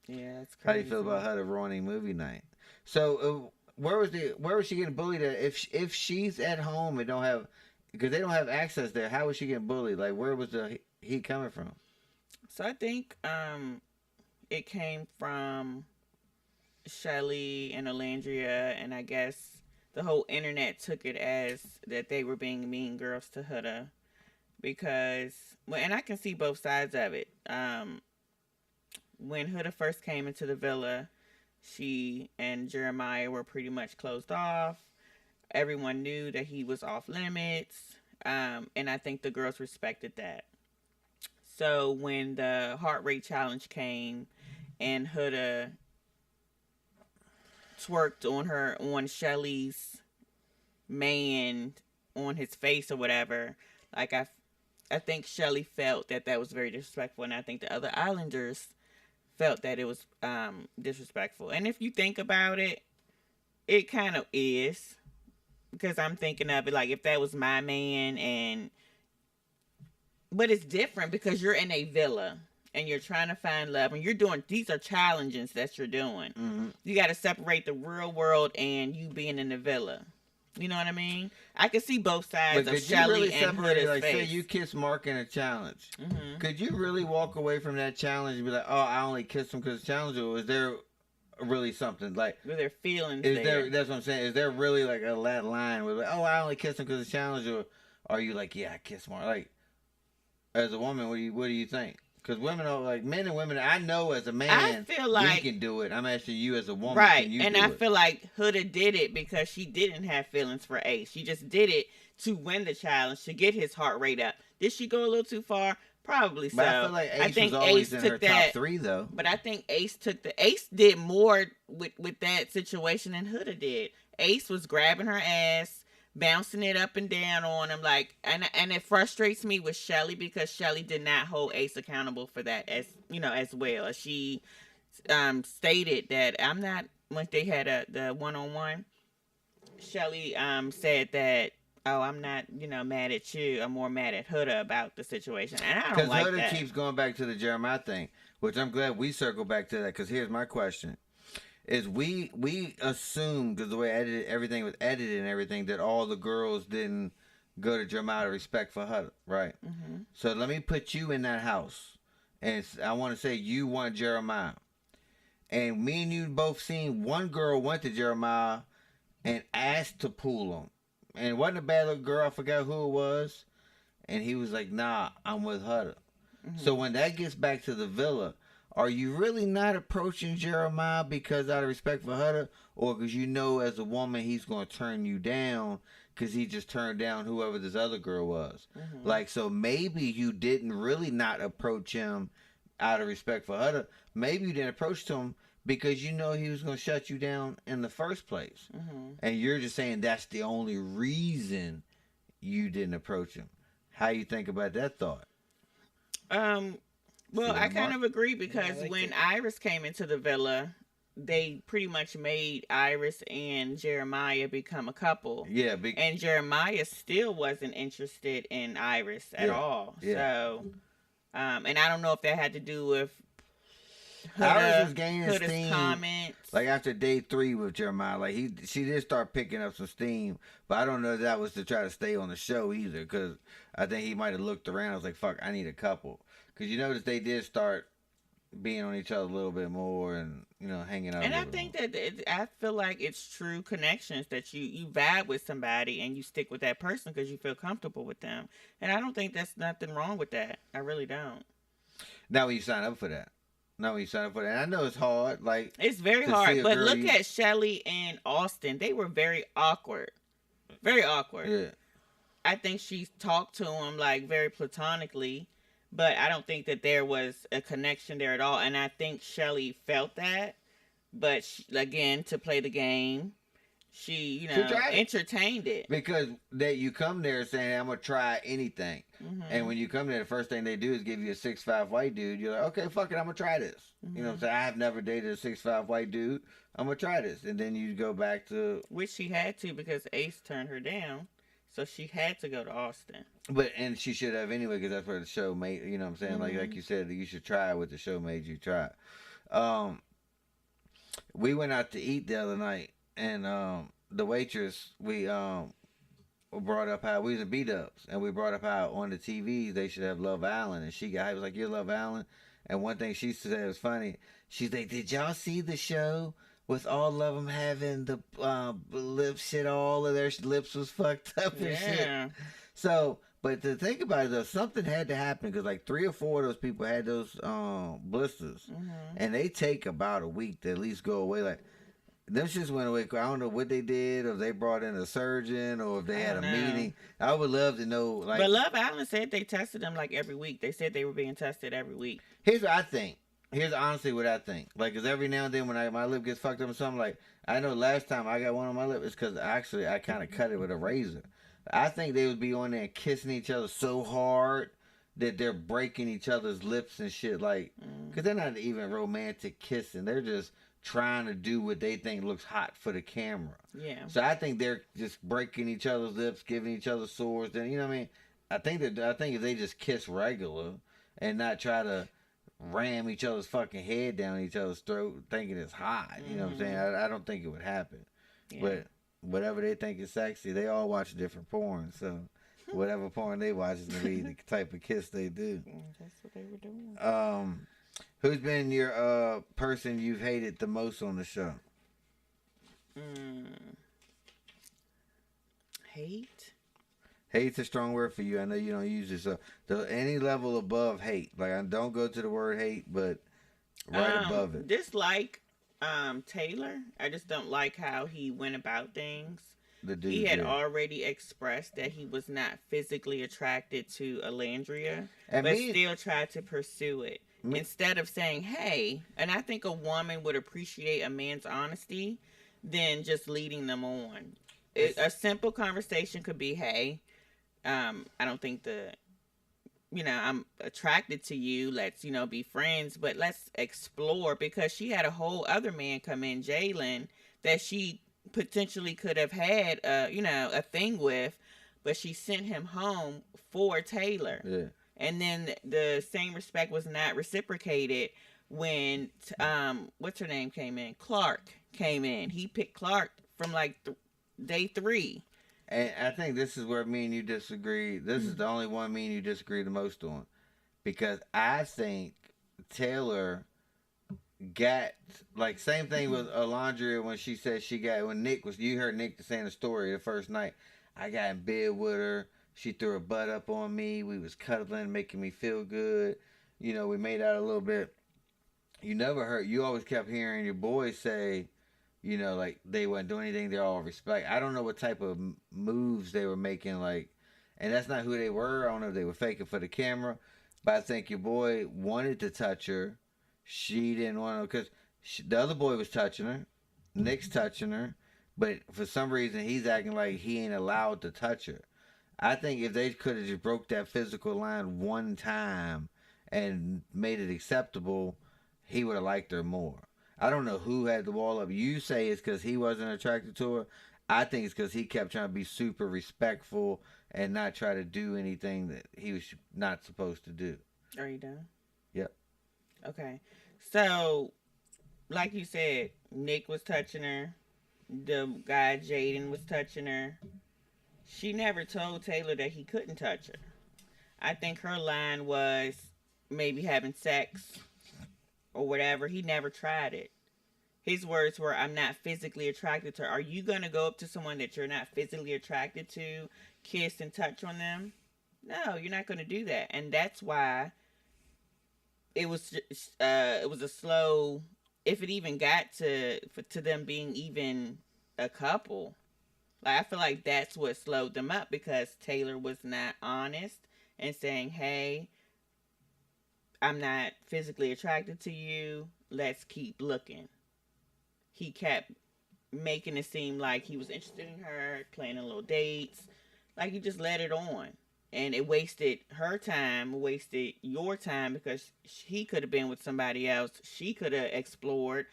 Yeah, that's crazy. How do you feel about Huda ruining movie night? So, where was she getting bullied at? If she's at home and don't have, because they don't have access there, how was she getting bullied? Like, where was the heat coming from? So I think it came from Shelly and Alandria, and I guess the whole internet took it as that they were being mean girls to Huda. Because, and I can see both sides of it. When Huda first came into the villa, she and Jeremiah were pretty much closed off. Everyone knew that he was off limits. And I think the girls respected that. So when the heart rate challenge came and Huda twerked on Shelly's man on his face or whatever, like I think Shelly felt that was very disrespectful, and I think the other Islanders felt that it was disrespectful. And if you think about it, it kind of is, because I'm thinking of it like if that was my man, but it's different because you're in a villa and you're trying to find love, and these are challenges that you're doing. Mm-hmm. You got to separate the real world and you being in the villa. You know what I mean? I can see both sides of Shelly and Huda's like, face. say you kiss Mark in a challenge. Mm-hmm. Could you really walk away from that challenge and be like, oh, I only kissed him because of the challenge? Or is there really something? Like, were there feelings there? That's what I'm saying. Is there really like a line where like, oh, I only kissed him because of the challenge? Or are you like, yeah, I kissed Mark? Like, as a woman, what do you think? Because women are like, men and women, I know as a man, I feel like we can do it. I'm asking you as a woman, right? Can you and do I it? feel like Huda did it because she didn't have feelings for Ace. She just did it to win the challenge, to get his heart rate up. Did she go a little too far? Probably so. But I feel like Ace was always in her top 3, though. But I think Ace did more with that situation than Huda did. Ace was grabbing her ass, bouncing it up and down on him, like, and it frustrates me with Shelly because Shelly did not hold Ace accountable for that, as well. She stated that I'm not, when they had the one-on-one, Shelly said that, oh, I'm not mad at you, I'm more mad at Huda about the situation, and I don't like that. Because Huda keeps going back to the Jeremiah thing, which I'm glad we circle back to that, because here's my question. is we assume, because the way everything was edited and everything, that all the girls didn't go to Jeremiah out of respect for her, right? Mm-hmm. So let me put you in that house, and I want to say you want Jeremiah, and me and you both seen one girl went to Jeremiah and asked to pull him, and it wasn't a bad little girl. I forgot who it was, and he was like, "Nah, I'm with her." Mm-hmm. So when that gets back to the villa, are you really not approaching Jeremiah because out of respect for her, or because you know as a woman he's going to turn you down because he just turned down whoever this other girl was? Mm-hmm. Like, so maybe you didn't really not approach him out of respect for her. Maybe you didn't approach him because you know he was going to shut you down in the first place. Mm-hmm. And you're just saying that's the only reason you didn't approach him. How you think about that thought? Well, I kind of agree because when Iris came into the villa, they pretty much made Iris and Jeremiah become a couple. Yeah, and Jeremiah still wasn't interested in Iris at all. Yeah. So, and I don't know if that had to do with Iris was gaining steam. Comments. Like after day 3 with Jeremiah, like she did start picking up some steam, but I don't know if that was to try to stay on the show either, because I think he might have looked around and was like, fuck, I need a couple. Because you notice they did start being on each other a little bit more and, you know, hanging out. And I think that I feel like it's true connections that you vibe with somebody and you stick with that person because you feel comfortable with them. And I don't think that's nothing wrong with that. I really don't. Now when you sign up for that. And I know it's hard. Like, it's very hard. But look at Shelly and Austin. They were very awkward. Very awkward. Yeah. I think she talked to him like very platonically. But I don't think that there was a connection there at all. And I think Shelly felt that. But, again, to play the game, she, entertained it. Because that you come there saying, I'm going to try anything. Mm-hmm. And when you come there, the first thing they do is give you a 6'5" white dude. You're like, okay, fuck it, I'm going to try this. Mm-hmm. You know what I'm saying? I have never dated a 6'5" white dude. I'm going to try this. And then you go back to... Which she had to because Ace turned her down. So she had to go to Austin. And she should have anyway, because that's where the show made, you know what I'm saying? Mm-hmm. Like you said, you should try what the show made you try. We went out to eat the other night, and the waitress, we brought up how we was in B-Dubs, and we brought up how on the TV they should have Love Island, and she was like, you're Love Island? And one thing she said was funny. She's like, did y'all see the show with all of them having the lip shit, all of their lips was fucked up and shit? So, but to think about it though, something had to happen because like 3 or 4 of those people had those blisters, and they take about a week to at least go away. Like them shits went away. I don't know what they did, or if they brought in a surgeon, or if they had a meeting. I would love to know. Like, but Love Island said they tested them like every week. They said they were being tested every week. Here's what I think. Here's honestly what I think. Like, cause every now and then when my lip gets fucked up or something, like I know last time I got one on my lip, it's cause actually I kind of cut it with a razor. I think they would be on there kissing each other so hard that they're breaking each other's lips and shit. Like, cause they're not even romantic kissing. They're just trying to do what they think looks hot for the camera. Yeah. So I think they're just breaking each other's lips, giving each other sores. Then you know what I mean? I think if they just kiss regular and not try to ram each other's fucking head down each other's throat thinking it's hot. You know what I'm saying? I don't think it would happen. Yeah. But whatever they think is sexy, they all watch different porn. So whatever porn they watch is going to be the type of kiss they do. That's what they were doing. Who's been your person you've hated the most on the show? Hate? Hate's a strong word for you. I know you don't use it. So any level above hate. Like, I don't go to the word hate, but right above it. Dislike Taylor. I just don't like how he went about things. The dude, he had already expressed that he was not physically attracted to Alandria, but still tried to pursue it. Instead of saying, hey, and I think a woman would appreciate a man's honesty than just leading them on. A simple conversation could be, hey, I don't think I'm attracted to you. Let's, be friends, but let's explore, because she had a whole other man come in, Jalen, that she potentially could have had, a thing with, but she sent him home for Taylor. Yeah. And then the same respect was not reciprocated when, what's her name came in? Clark came in. He picked Clark from like day 3. And I think this is where me and you disagree. This is the only one me and you disagree the most on. Because I think Taylor got, like, same thing with Alondra when she said when Nick was, you heard Nick saying the story the first night. I got in bed with her. She threw her butt up on me. We was cuddling, making me feel good. You know, we made out a little bit. You always kept hearing your boys say, you know, like, they wouldn't do anything. They're all respect. I don't know what type of moves they were making, like, and that's not who they were. I don't know if they were faking for the camera, but I think your boy wanted to touch her. She didn't want to, because the other boy was touching her. Nick's touching her, but for some reason he's acting like he ain't allowed to touch her. I think if they could have just broke that physical line one time and made it acceptable, he would have liked her more. I don't know who had the wall up. You say it's because he wasn't attracted to her. I think it's because he kept trying to be super respectful and not try to do anything that he was not supposed to do. Are you done? Yep. Okay. So, like you said, Nick was touching her. The guy, Jaden, was touching her. She never told Taylor that he couldn't touch her. I think her line was maybe having sex or whatever. He never tried it. His words were, I'm not physically attracted to her. Are you going to go up to someone that you're not physically attracted to, kiss and touch on them? No, you're not going to do that. And that's why it was a slow, if it even got to them being even a couple. Like, I feel like that's what slowed them up, because Taylor was not honest and saying, hey, I'm not physically attracted to you. Let's keep looking. He kept making it seem like he was interested in her, planning little dates. Like, he just let it on. And it wasted her time, wasted your time, because he could have been with somebody else. She could have explored.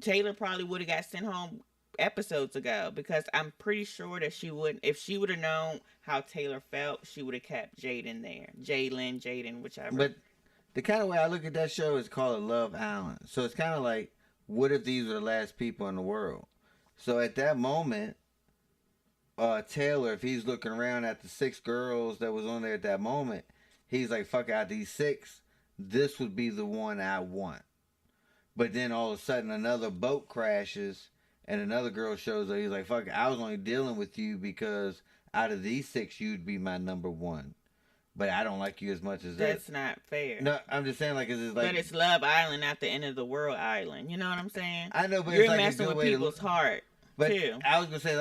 Taylor probably would have got sent home episodes ago, because I'm pretty sure that she wouldn't. If she would have known how Taylor felt, she would have kept Jaden there. Jaden, whichever. But the kind of way I look at that show is called Love Island. So it's kind of like, what if these were the last people in the world? So at that moment, Taylor, if he's looking around at the 6 girls that was on there at that moment, he's like, fuck out these 6. This would be the one I want. But then all of a sudden another boat crashes and another girl shows up. He's like, fuck it, I was only dealing with you because out of these 6, you'd be my number 1. But I don't like you as much as that. That's not fair. No, I'm just saying, like, it's like... But it's Love Island, not the end of the world island. You know what I'm saying? I know, but you're it's like messing with people's heart, but too. I was going to say,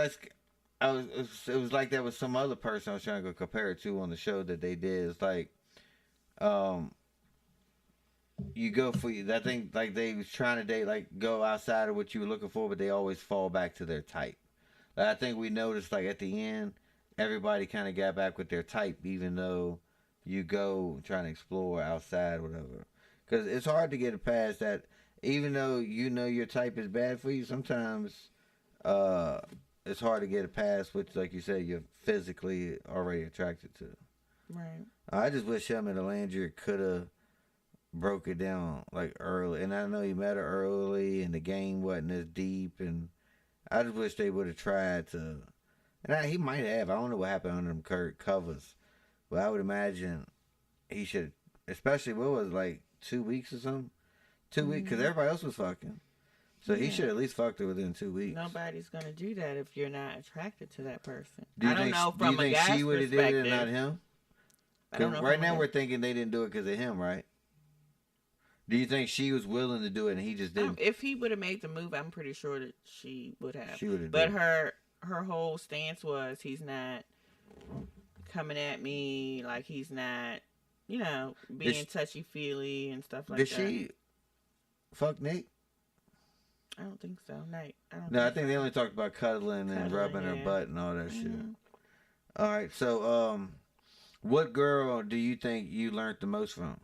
it was like that with some other person I was trying to go compare it to on the show that they did. It's like, you go for, I think, like, they was trying to date, like, go outside of what you were looking for, but they always fall back to their type. Like, I think we noticed, like, at the end, everybody kind of got back with their type, even though you go trying to explore outside, whatever. Because it's hard to get past that. Even though you know your type is bad for you, sometimes it's hard to get it past, which, like you said, you're physically already attracted to. Right. I just wish him and Alandria could have broke it down, like, early. And I know you met her early, and the game wasn't as deep, and I just wish they would have tried to. And he might have. I don't know what happened under them covers. But I would imagine he should, especially, what was it, like 2 weeks or something? 2 weeks, because everybody else was fucking. So he should at least fucked her within 2 weeks. Nobody's going to do that if you're not attracted to that person. I don't know from a guy's perspective. Do you think she would have did it and not him? I don't know. Right now we're thinking they didn't do it because of him, right? Do you think she was willing to do it and he just didn't? If he would have made the move, I'm pretty sure that she would have. She would have. But her whole stance was, he's not coming at me, like, he's not, being touchy-feely and stuff like that. Did she fuck Nick? I don't think so. I think they only talked about cuddling and rubbing her butt and all that shit. All right, so what girl do you think you learned the most from?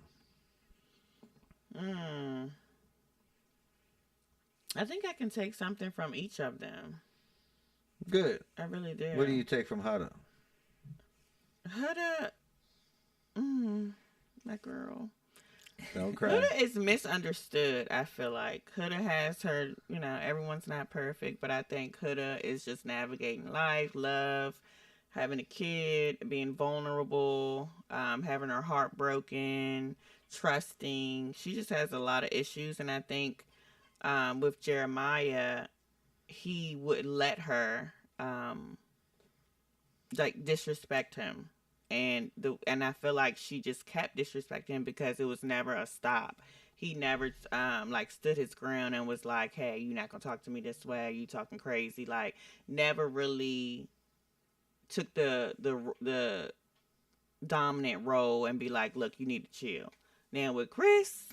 I think I can take something from each of them. Good. I really do. What do you take from Huda? Huda, that girl. Don't cry. Huda is misunderstood, I feel like. Huda has her, everyone's not perfect, but I think Huda is just navigating life, love, having a kid, being vulnerable, having her heart broken, trusting. She just has a lot of issues, and I think with Jeremiah, he would let her disrespect him. And I feel like she just kept disrespecting him because it was never a stop. He never stood his ground and was like, "Hey, you're not gonna talk to me this way. You talking crazy?" Like, never really took the dominant role and be like, "Look, you need to chill." Now with Chris,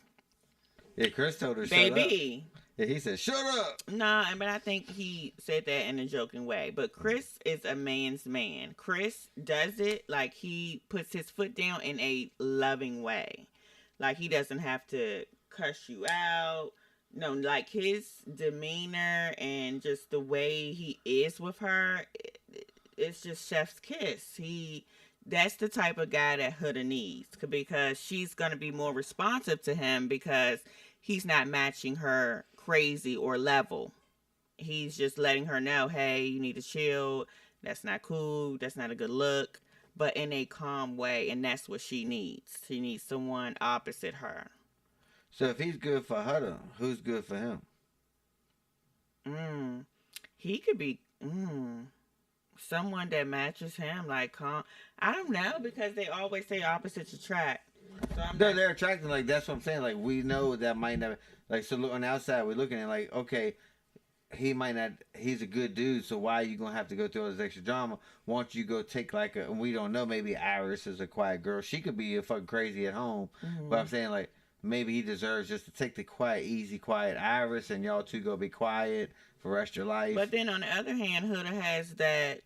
yeah, Chris told her, baby. Shut up. Yeah, he said, "Shut up." Nah, but I think he said that in a joking way. But Chris is a man's man. Chris does it like he puts his foot down in a loving way. Like, he doesn't have to cuss you out. No, like, his demeanor and just the way he is with her, it's just chef's kiss. That's the type of guy that Huda needs, because she's going to be more responsive to him because he's not matching her crazy or level. He's just letting her know, hey, you need to chill. That's not cool. That's not a good look. But in a calm way, and that's what she needs. She needs someone opposite her. So if he's good for Huda, who's good for him? He could be someone that matches him, like calm. I don't know, because they always say opposites attract. So they're attracting, like, that's what I'm saying. Like, we know that might not, like, so look on the outside, we're looking at like, okay, he might not, he's a good dude, so why are you gonna have to go through all this extra drama? Why don't you go take like and we don't know, maybe Iris is a quiet girl. She could be a fucking crazy at home. But I'm saying, like, maybe he deserves just to take the quiet Iris, and y'all two go be quiet for the rest of your life. But then on the other hand, Huda has that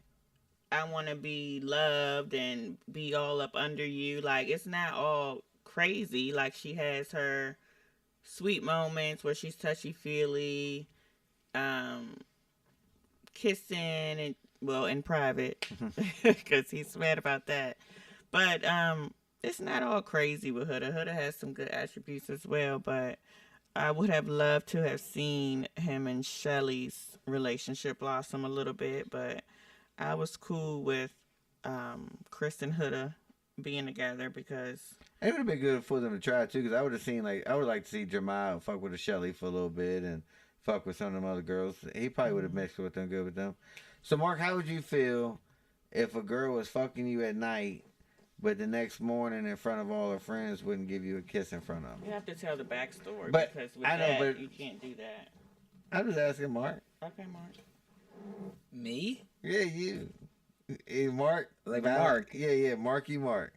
I want to be loved and be all up under you. Like, it's not all crazy. Like, she has her sweet moments where she's touchy-feely, kissing, and, well, in private, because he's mad about that. But it's not all crazy with Huda. Huda has some good attributes as well, but I would have loved to have seen him and Shelly's relationship blossom a little bit, but I was cool with Chris and Huda being together because it would have been good for them to try too. Because I would have seen, like, I would like to see Jeremiah fuck with a Shelly for a little bit and fuck with some of them other girls. He probably would have mixed with them, good with them. So Mark, how would you feel if a girl was fucking you at night, but the next morning in front of all her friends wouldn't give you a kiss in front of them? You have to tell the backstory, but because with but you can't do that. I'm just asking Mark. Okay, Mark. Me? Yeah, you. Hey, Mark. Like Mark. Yeah, Marky Mark.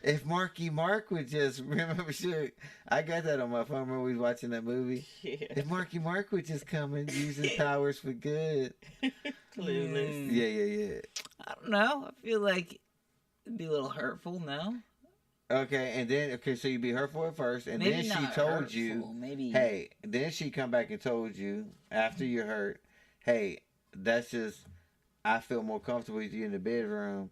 If Marky Mark would just remember, sure, I got that on my phone. Remember we was watching that movie? Yeah. If Marky Mark would just come and use his powers for good. Clueless. Yeah. I don't know. I feel like it'd be a little hurtful, no? Okay, so you'd be hurtful at first, and Maybe then she told you, maybe. hey, then she come back and told you, after you're hurt, hey, that's just, I feel more comfortable with you in the bedroom,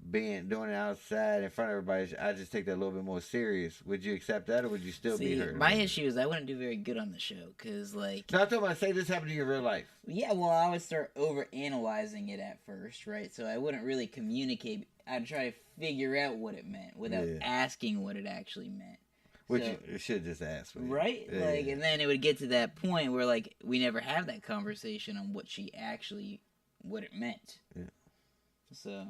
doing it outside in front of everybody. I just take that a little bit more serious. Would you accept that, or would you still be hurt? My issue is I wouldn't do very good on the show, because, like... No, I'm talking about, say this happened to you in real life. Yeah, well, I would start over-analyzing it at first, right? So I wouldn't really communicate. I'd try to figure out what it meant without asking what it actually meant. Which you should just ask. Right? Yeah, and then it would get to that point where, like, we never have that conversation on what it meant. Yeah. So,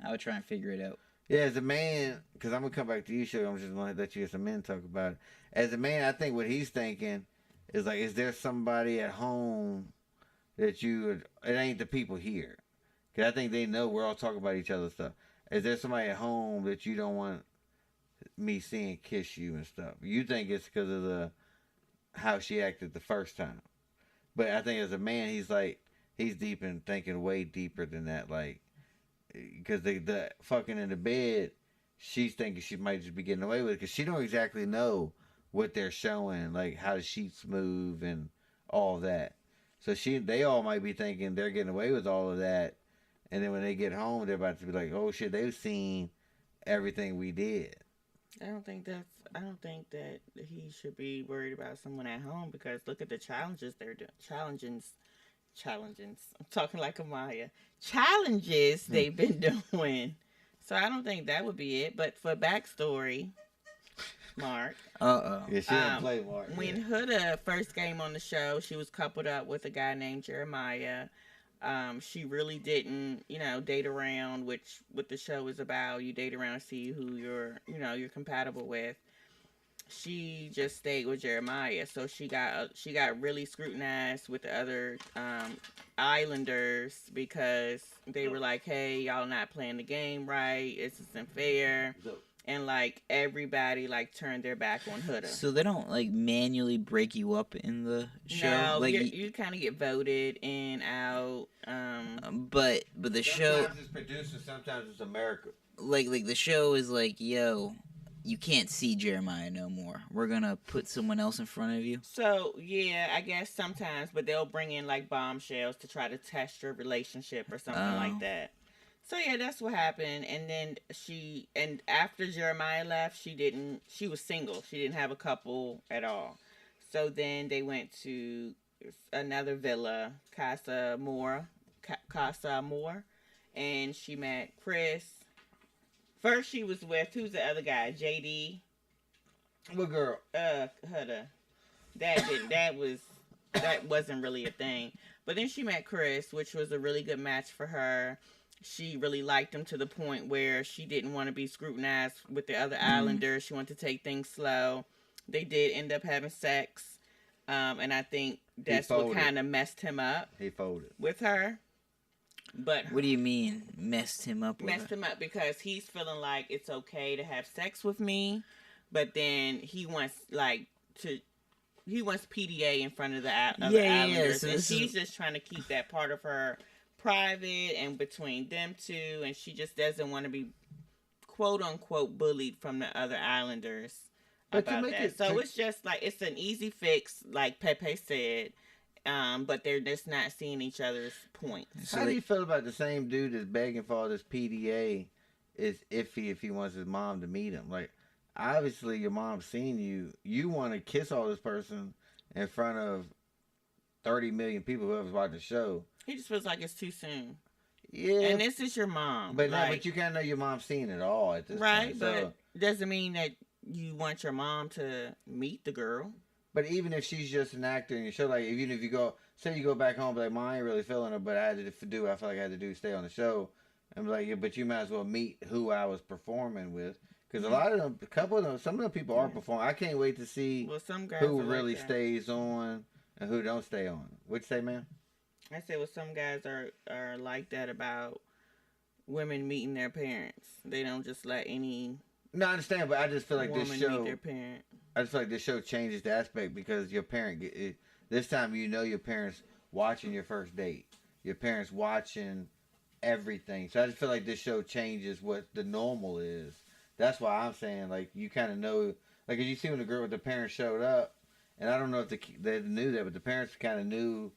I would try and figure it out. Yeah, as a man, because I'm going to come back to you, Sugar, I'm just going to let you get some men talk about it. As a man, I think what he's thinking is, like, is there somebody at home that it ain't the people here. Because I think they know we're all talking about each other's stuff. Is there somebody at home that you don't want me seeing kiss you and stuff? You think it's because of how she acted the first time. But I think as a man, he's deep in thinking way deeper than that. Like, because the fucking in the bed, she's thinking she might just be getting away with it. Because she don't exactly know what they're showing. Like, how the sheets move and all that. So they all might be thinking they're getting away with all of that. And then when they get home, they're about to be like, oh shit, they've seen everything we did. I don't think that he should be worried about someone at home because look at the challenges they're doing. Challenges. I'm talking like a Maya. Challenges they've been doing. So I don't think that would be it. But for backstory, Mark. Yeah, she didn't play Mark. When Huda first came on the show, she was coupled up with a guy named Jeremiah. She really didn't, date around, which what the show is about. You date around, see who you're compatible with. She just stayed with Jeremiah, so she got really scrutinized with the other Islanders because they were like, "Hey, y'all not playing the game right. This isn't fair." And like everybody like turned their back on Huda. So they don't like manually break you up in the show. No, like you kind of get voted in, out. But the show. Sometimes it's producer, sometimes it's America. Like the show is like, yo, you can't see Jeremiah no more. We're gonna put someone else in front of you. So yeah, I guess sometimes, but they'll bring in like bombshells to try to test your relationship or something like that. So yeah, that's what happened. And then after Jeremiah left, she was single. She didn't have a couple at all. So then they went to another villa, Casa Amor, and she met Chris. First she was with, who's the other guy? JD. What girl? Huda. That wasn't really a thing. But then she met Chris, which was a really good match for her. She really liked him to the point where she didn't want to be scrutinized with the other Islanders. She wanted to take things slow. They did end up having sex. And I think that's what kind of messed him up. He folded. With her. But what do you mean messed him up? Messed him up because he's feeling like it's okay to have sex with me, but then he wants PDA in front of the other Islanders, and she's just trying to keep that part of her private and between them two, and she just doesn't want to be quote unquote bullied from the other Islanders about that. So it's just like it's an easy fix, like Pepe said. But they're just not seeing each other's points. How do you feel about the same dude that's begging for all this PDA is iffy if he wants his mom to meet him? Like, obviously your mom's seen you. You want to kiss all this person in front of 30 million people whoever's watching the show. He just feels like it's too soon. Yeah. And this is your mom. But but you can't know your mom's seen it all at this point. Right, but doesn't mean that you want your mom to meet the girl. But even if she's just an actor in your show, like even if you go back home, be like, "Mom, I ain't really feeling her, but I had to do. I felt like I had to do stay on the show." And be like, "Yeah, but you might as well meet who I was performing with, because a lot of them, some of them people are performing. I can't wait to see some guys who really stays on and who don't stay on. What'd you say, man? I said, some guys are like that about women meeting their parents. They don't just let any. No, I understand, but I just feel like this show. Meet their parent. I just feel like this show changes the aspect because your parent, this time your parents watching your first date. Your parents watching everything. So I just feel like this show changes what the normal is. That's why I'm saying, like, you kind of know, like, as you see when the girl with the parents showed up, and I don't know if they knew that, but the parents kind of knew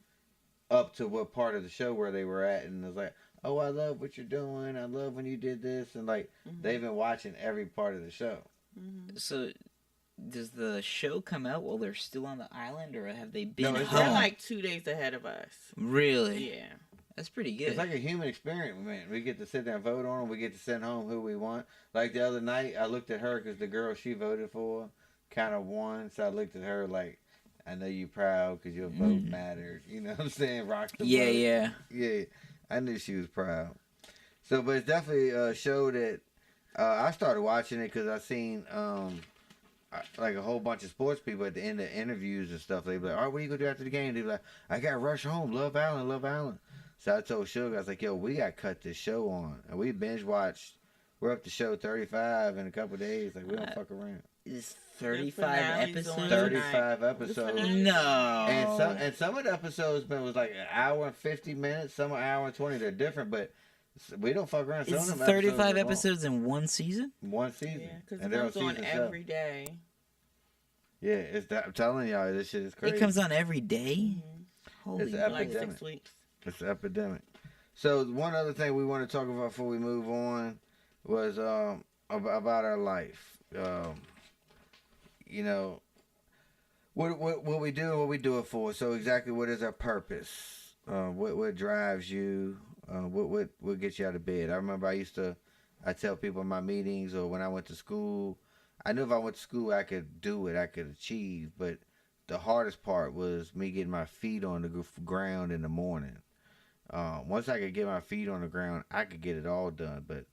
up to what part of the show where they were at, and it was like, oh, I love what you're doing. I love when you did this. And, like, they've been watching every part of the show. Mm-hmm. So does the show come out while they're still on the island, or have they been home? They're like 2 days ahead of us. Really? Yeah. That's pretty good. It's like a human experience, man. We get to sit there and vote on them. We get to send home who we want. Like the other night, I looked at her because the girl she voted for kind of won. So I looked at her like, I know you proud because your vote matters. You know what I'm saying? Rock the vote. Yeah. I knew she was proud. So, but it's definitely a show that I started watching it because I seen like a whole bunch of sports people at the end of interviews and stuff. They'd be like, all right, what are you going to do after the game? They'd be like, I got to rush home. Love Island. So I told Suge, I was like, yo, we got to cut this show on. And we binge watched. We're up to show 35 in a couple of days. Like, we don't fuck around. It's 35 episodes? 35 episodes. No. And some of the episodes was like an hour and 50 minutes. Some are an hour and 20. They're different, but we don't fuck around. It's 35 episodes in one season? One season. Yeah, because it comes on every day. Yeah, I'm telling y'all, this shit is crazy. It comes on every day? Mm-hmm. Holy, it's an epidemic. Like 6 weeks. It's an epidemic. So one other thing we want to talk about before we move on was about our life. um, you know, what we do and what we do it for. So exactly, what is our purpose? What drives you? What gets you out of bed? I remember I tell people in my meetings or when I went to school, I knew if I went to school I could do it, I could achieve. But the hardest part was me getting my feet on the ground in the morning. Once I could get my feet on the ground, I could get it all done. But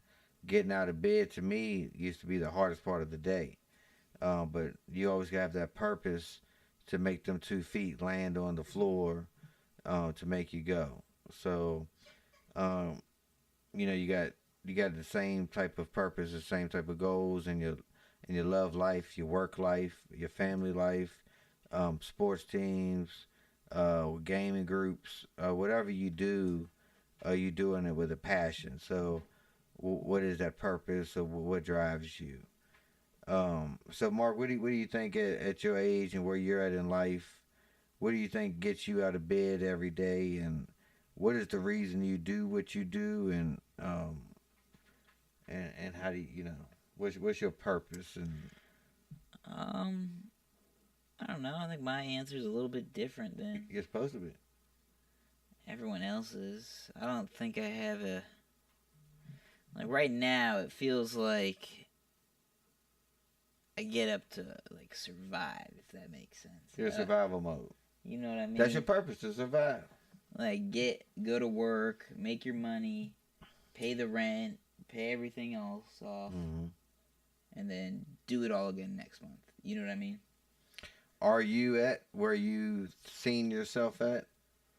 getting out of bed to me used to be the hardest part of the day. But you always gotta have that purpose to make them 2 feet land on the floor to make you go. So, um, you got the same type of purpose, the same type of goals in your love life, your work life, your family life, sports teams, gaming groups, whatever you doing it with a passion. So, what is that purpose, or what drives you? So Mark, what do you think at your age and where you're at in life? What do you think gets you out of bed every day, and what is the reason you do what you do, and how do what's your purpose? And Um, I don't know. I think my answer is a little bit different than you're supposed to be. everyone else's. I don't think I have a like right now. It feels like I get up to like survive, if that makes sense. You're survival mode. You know what I mean? That's your purpose, to survive. Like go to work, make your money, pay the rent, pay everything else off, and then do it all again next month. You know what I mean? Are you at where you seen yourself at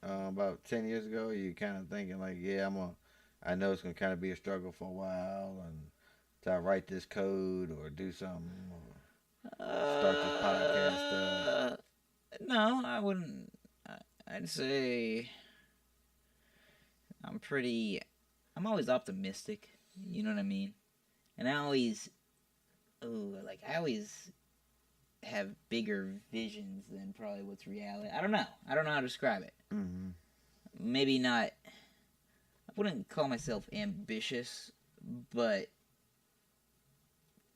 about 10 years ago? Are you kind of thinking like, yeah, I know it's gonna kind of be a struggle for a while, and to write this code or do something, or start this podcast? No, I wouldn't. I'd say I'm always optimistic. You know what I mean? And I always have bigger visions than probably what's reality. I don't know how to describe it. Mm-hmm. Maybe not. I wouldn't call myself ambitious, but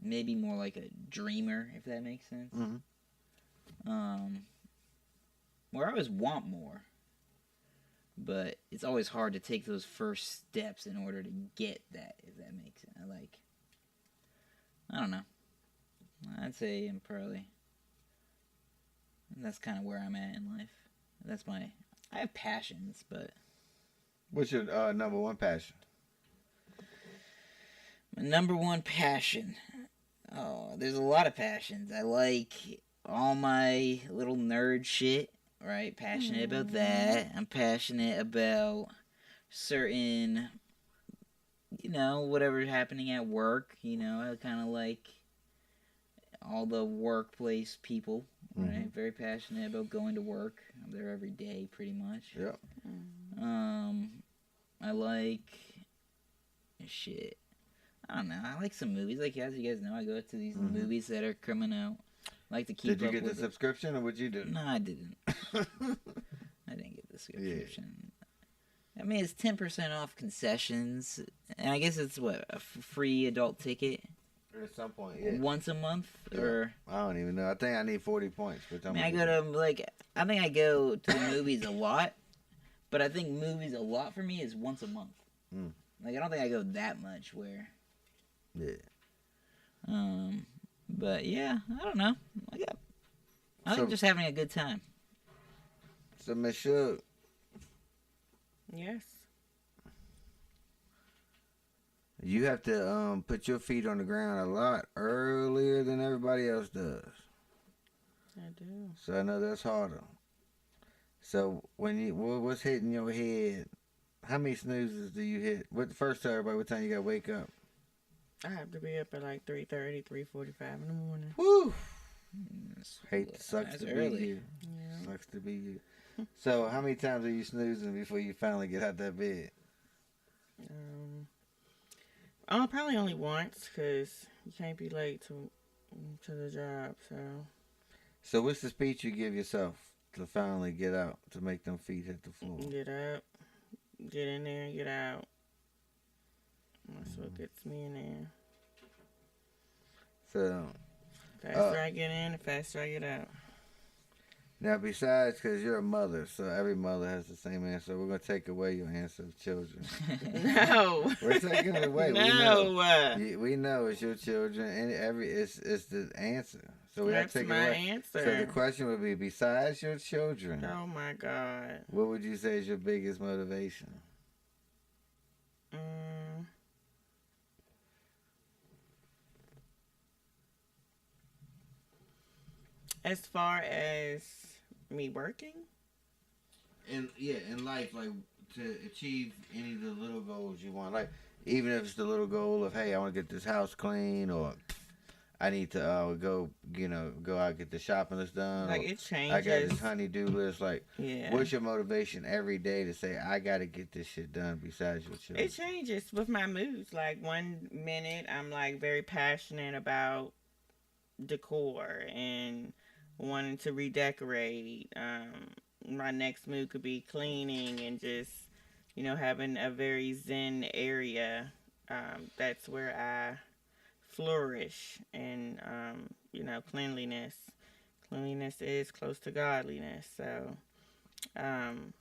maybe more like a dreamer, if that makes sense. Mm-hmm. Where I always want more, but it's always hard to take those first steps in order to get that, if that makes sense. I don't know. I'd say that's kind of where I'm at in life. I have passions, but... What's your number one passion? My number one passion? Oh, there's a lot of passions. I like all my little nerd shit, right? Passionate about that. I'm passionate about certain, whatever's happening at work. I kind of like all the workplace people, right? Mm-hmm. Very passionate about going to work. I'm there every day, pretty much. Yeah. I like shit. I don't know. I like some movies. Like, as you guys know, I go to these movies that are coming out. I like to keep Did you up get the with it. subscription, or what'd you do? No, I didn't. I didn't get the subscription. Yeah. I mean, it's 10% off concessions, and I guess it's a free adult ticket. At some point, yeah. Once a month, Yeah. or I don't even know. I think I need 40 points. I mean, I think I go to the movies a lot, but I think movies a lot for me is once a month. Like, I don't think I go that much where. Yeah. But yeah, I don't know. I like just having a good time. So, Miss Shug. Yes. You have to put your feet on the ground a lot earlier than everybody else does. I do. So I know that's harder. So what's hitting your head? How many snoozes do you hit? First tell everybody what time you got to wake up. I have to be up at like 3:30, 3:45 in the morning. Woo! Sucks to early. be you. Yeah. Sucks to be you. So how many times are you snoozing before you finally get out that bed? Probably only once, because you can't be late to the job, so. So what's the speech you give yourself to finally get out, to make them feet hit the floor? Get up, get in there, and get out. That's what gets me in there. So faster I get in, the faster I get out. Now, besides, because you're a mother, so every mother has the same answer. We're gonna take away your answer of children. No, we're taking it away. No, we know it's your children, and it's the answer. So we have to that's take it my away. answer. So the question would be: besides your children, Oh my God, what would you say is your biggest motivation? As far as me working, in life, like to achieve any of the little goals you want, like even if it's the little goal of, hey, I want to get this house clean, or I need to go out and get the shopping list done. Like it changes. I got this honey-do list. Like, yeah. What's your motivation every day to say I got to get this shit done? Besides your children, it changes with my moods. Like 1 minute, I'm like very passionate about decor and wanting to redecorate. My next mood could be cleaning and just having a very zen area. That's where I flourish, and cleanliness is close to godliness. So and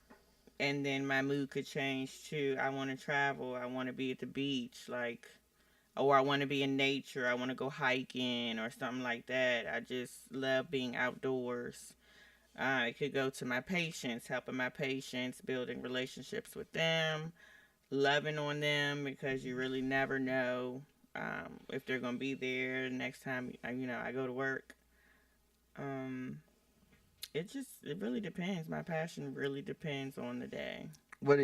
then my mood could change too. I want to travel, I want to be at the beach, like, or I want to be in nature, I want to go hiking or something like that. I just love being outdoors. It could go to my patients, helping my patients, building relationships with them, loving on them, because you really never know if they're going to be there next time I go to work. It really depends. My passion really depends on the day. what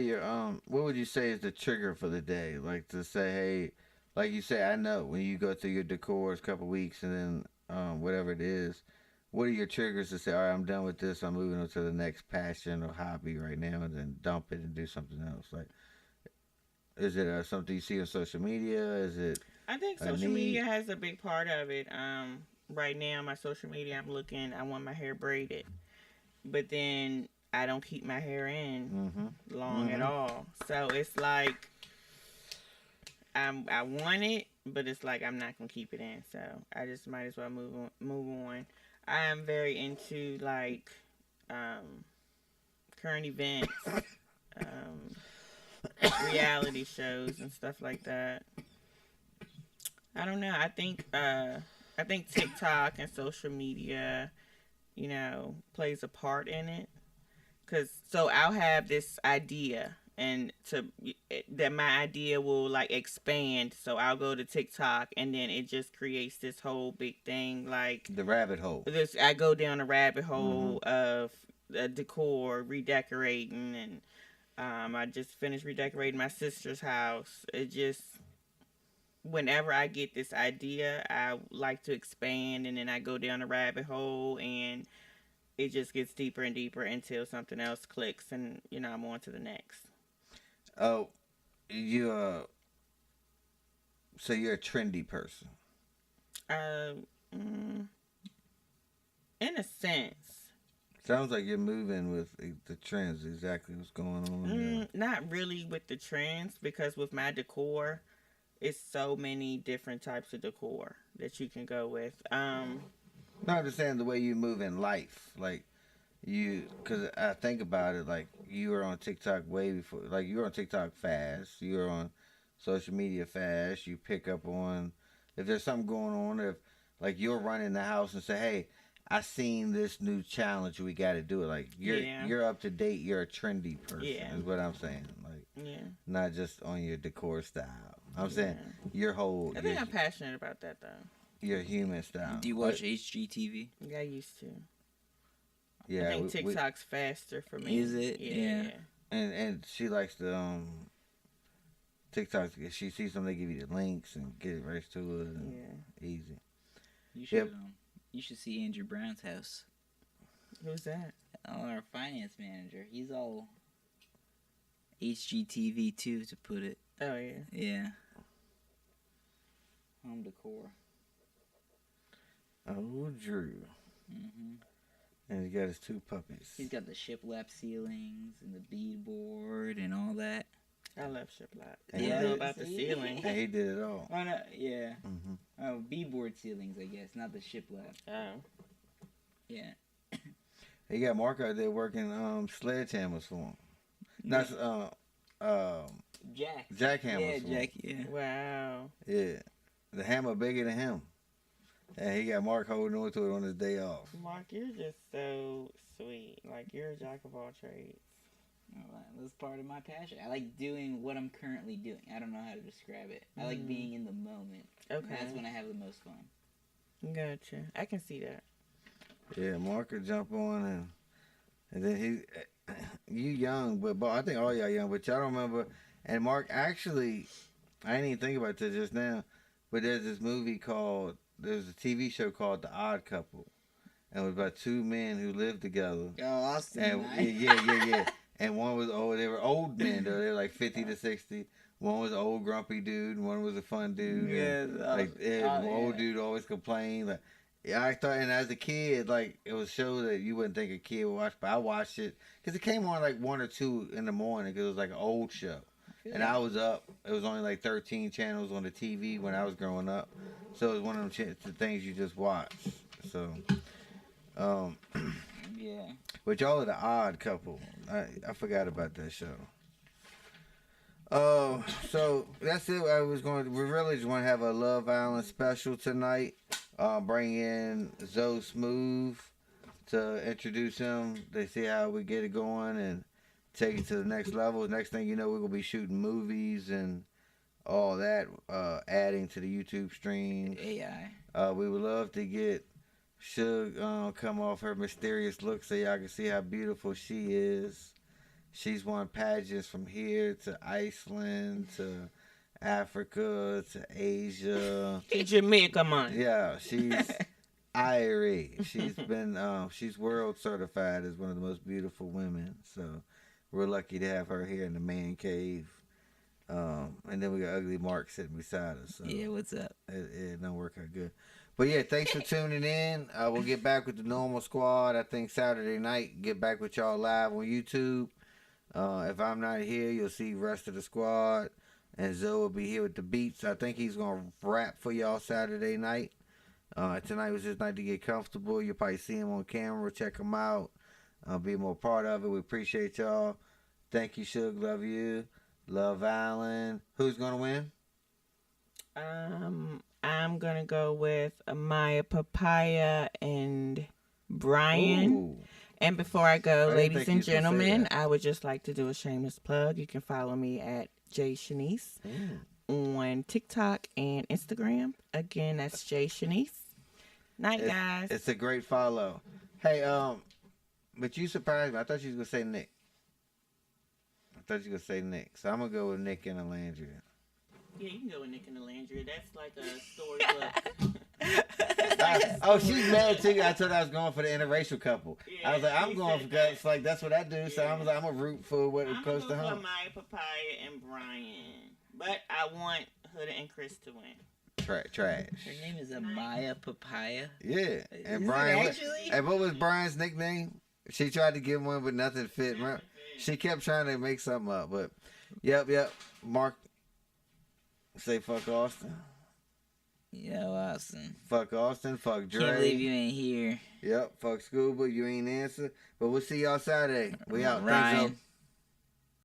would you say is the trigger for the day? Like to say, hey, like you say, I know when you go through your decor, a couple weeks, and then whatever it is. What are your triggers to say, all right, I'm done with this, I'm moving on to the next passion or hobby right now, and then dump it and do something else? Like, is it something you see on social media? Is it? I think social media has a big part of it. Right now, my social media, I want my hair braided, but then I don't keep my hair in long at all. So it's like I want it, but it's like I'm not gonna keep it in. So I just might as well move on. I am very into like current events, reality shows and stuff like that. I don't know. I think TikTok and social media, plays a part in it. So I'll have this idea, and that my idea will like expand. So I'll go to TikTok, and then it just creates this whole big thing, like the rabbit hole. I go down a rabbit hole of decor, redecorating, and I just finished redecorating my sister's house. It just, whenever I get this idea, I like to expand, and then I go down a rabbit hole, and it just gets deeper and deeper until something else clicks, and I'm on to the next. Oh, so you're a trendy person. In a sense. Sounds like you're moving with the trends. Exactly what's going on. Not really with the trends, because with my decor, it's so many different types of decor that you can go with. I understand the way you move in life, like because I think about it, like you were on TikTok way before, like you were on TikTok fast, you were on social media fast, you pick up on if there's something going on, if like you're running the house and say, hey, I seen this new challenge, we got to do it. Like you're up to date, you're a trendy person, is what I'm saying. Like not just on your decor style. I'm saying your whole. I think I'm passionate about that though. Your human style. Do you watch HGTV? Yeah, I used to. Yeah, I think TikTok's faster for me. Is it? Yeah. And she likes the TikTok. She sees something, they give you the links and get right to it. And easy. You should see Andrew Brown's house. Who's that? Our finance manager. He's all HGTV too, to put it. Oh yeah. Yeah. Home decor. Oh, Drew. And he got his 2 puppies. He's got the shiplap ceilings and the beadboard and all that. I love shiplap. I Yeah, don't know about the ceiling. And he did it all. Oh no, yeah. Mm-hmm. Oh, B-board ceilings, I guess, not the shiplap. Oh. Yeah. He got Mark out there working sledgehammers for him. That's jackhammers. Yeah, Jack. Yeah. Wow. Yeah, the hammer bigger than him, and he got Mark holding on to it on his day off. Mark, you're just so sweet. Like, you're a jack of all trades. Well, that's part of my passion. I like doing what I'm currently doing. I don't know how to describe it. I like being in the moment. Okay. That's when I have the most fun. Gotcha. I can see that. Yeah, Mark could jump on and then you young, but I think all y'all young, but y'all don't remember. And Mark actually, I didn't even think about this just now, but there's a TV show called The Odd Couple, and it was about two men who lived together. Oh, Austin. And yeah. And one was old. They were old men though. They were like 50 to 60. One was an old grumpy dude. And one was a fun dude. Yeah. Old dude always complained. Like, yeah, I thought, and as a kid, like it was a show that you wouldn't think a kid would watch, but I watched it because it came on like 1 or 2 in the morning because it was like an old show. And I was up. It was only like 13 channels on the TV when I was growing up, so it was one of them the things you just watch. So, yeah. But y'all are The Odd Couple. I forgot about that show. So that's it. We really just want to have a Love Island special tonight. Bring in Zoe Smooth to introduce him. They see how we get it going and take it to the next level. Next thing you know, we're gonna be shooting movies and all that, adding to the YouTube stream. AI. We would love to get Suge come off her mysterious look so y'all can see how beautiful she is. She's won pageants from here to Iceland to Africa to Asia to Jamaica, man. Yeah, she's Irie. She's world certified as one of the most beautiful women. So we're lucky to have her here in the man cave. And then we got Ugly Mark sitting beside us. So yeah, what's up? It don't work out good. But yeah, thanks for tuning in. We'll get back with the normal squad. I think Saturday night, get back with y'all live on YouTube. If I'm not here, you'll see the rest of the squad. And Zoe will be here with the beats. I think he's going to rap for y'all Saturday night. Tonight was his night to get comfortable. You'll probably see him on camera. Check him out. Be more part of it. We appreciate y'all. Thank you, Suge. Love you. Love Island. Who's going to win? I'm going to go with Maya Papaya and Brian. Ooh. And before I go, ladies and gentlemen, I would just like to do a shameless plug. You can follow me at J Shanice on TikTok and Instagram. Again, that's J Shanice. Night, guys. It's a great follow. Hey, but you surprised me. I thought you was gonna say Nick. So I'm gonna go with Nick and Alandria. Yeah, you can go with Nick and Alandria. That's like a storybook. Oh, she's mad too. I told her I was going for the interracial couple. Yeah, I was like, I'm going for that. It's like that's what I do. Yeah. So I was like, I'm gonna root for what is close to home. I'm gonna go for Maya Papaya and Brian, but I want Huda and Chris to win. Trash. Her name is Maya Papaya. Yeah, and Is Brian. actually? And what was Brian's nickname? She tried to give one, but nothing fit. She kept trying to make something up, but yep. Mark, say fuck Austin. Yo, Austin. Fuck Austin. Fuck Dre. Can't believe you ain't here. Yep. Fuck Scuba. You ain't answer. But we'll see y'all Saturday. We out. Ryan. Thanks,